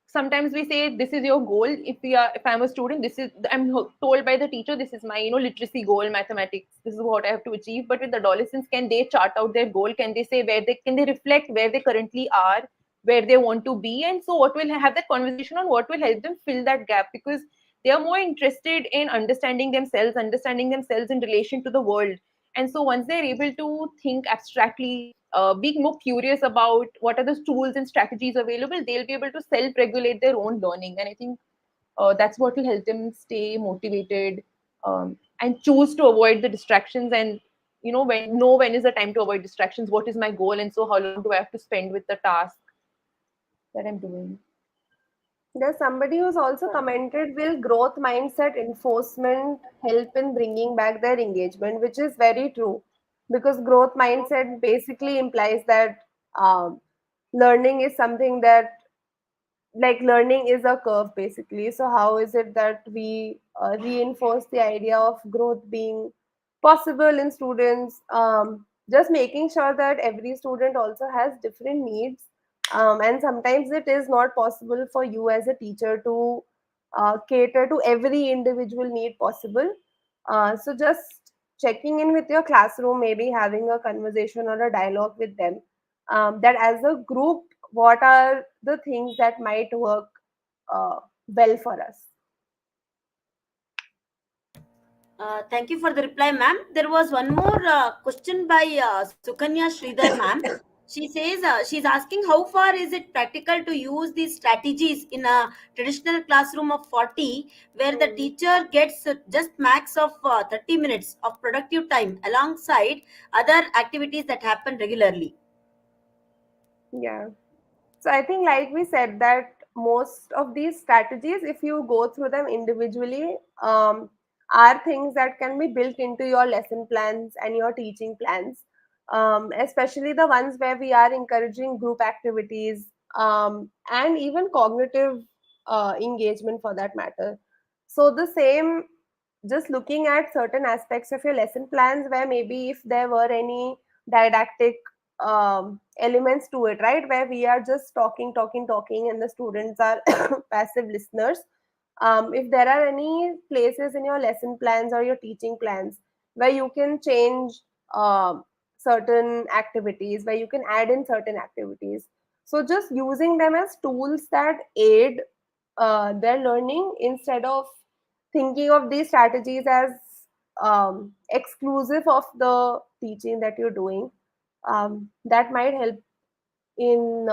sometimes we say this is your goal. If I'm a student, this is I'm told by the teacher, this is my literacy goal, mathematics, this is what I have to achieve. But with adolescents, can they chart out their goal? Can they say where they can they reflect where they currently are, where they want to be? And so what will have that conversation on what will help them fill that gap, because they are more interested in understanding themselves in relation to the world. And so once they're able to think abstractly, being more curious about what are the tools and strategies available, they'll be able to self-regulate their own learning. And I think that's what will help them stay motivated, and choose to avoid the distractions. And when is the time to avoid distractions? What is my goal? And so how long do I have to spend with the task that I'm doing? There's somebody who's also commented, will growth mindset enforcement help in bringing back their engagement, which is very true because growth mindset basically implies that learning is something that like learning is a curve basically. So how is it that we reinforce the idea of growth being possible in students, just making sure that every student also has different needs, and sometimes it is not possible for you as a teacher to cater to every individual need possible. So just checking in with your classroom, maybe having a conversation or a dialogue with them, that as a group what are the things that might work uh, well for us. Thank you for the reply, ma'am. There was one more question by Sukanya Sridhar, ma'am. She says she's asking how far is it practical to use these strategies in a traditional classroom of 40, where the teacher gets just max of 30 minutes of productive time alongside other activities that happen regularly. Yeah. So I think, like we said, that most of these strategies, if you go through them individually, are things that can be built into your lesson plans and your teaching plans, especially the ones where we are encouraging group activities. and even cognitive engagement for that matter. So the same, just looking at certain aspects of your lesson plans where maybe if there were any didactic elements to it, right, where we are just talking and the students are passive listeners. If there are any places in your lesson plans or your teaching plans where you can change certain activities, where you can add in certain activities, so just using them as tools that aid their learning instead of thinking of these strategies as exclusive of the teaching that you're doing, that might help in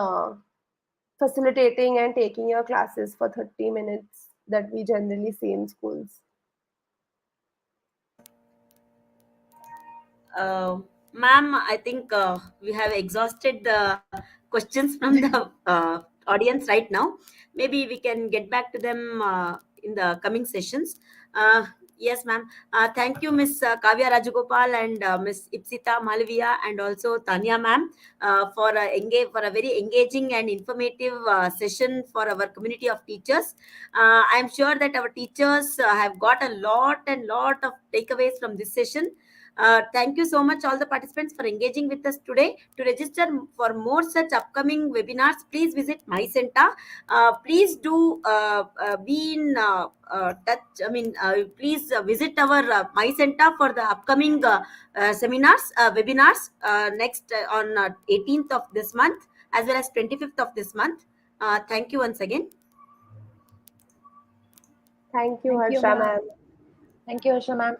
facilitating and taking your classes for 30 minutes that we generally see in schools. Ma'am, I think we have exhausted the questions from the audience right now. Maybe we can get back to them in the coming sessions. Yes, ma'am. Thank you, Miss Kavya Rajagopal and Miss Ipsita Malviya, and also Tanya, ma'am, for a very engaging and informative session for our community of teachers. I'm sure that our teachers have got a lot of takeaways from this session. Thank you so much, all the participants, for engaging with us today. To register for more such upcoming webinars, please visit My Center. Please do be in touch. Please visit our My Center for the upcoming webinars next on 18th of this month as well as 25th of this month. Thank you once again. Thank you, Thank you, Harsha ma'am. ma'am. Thank you, Harsha ma'am.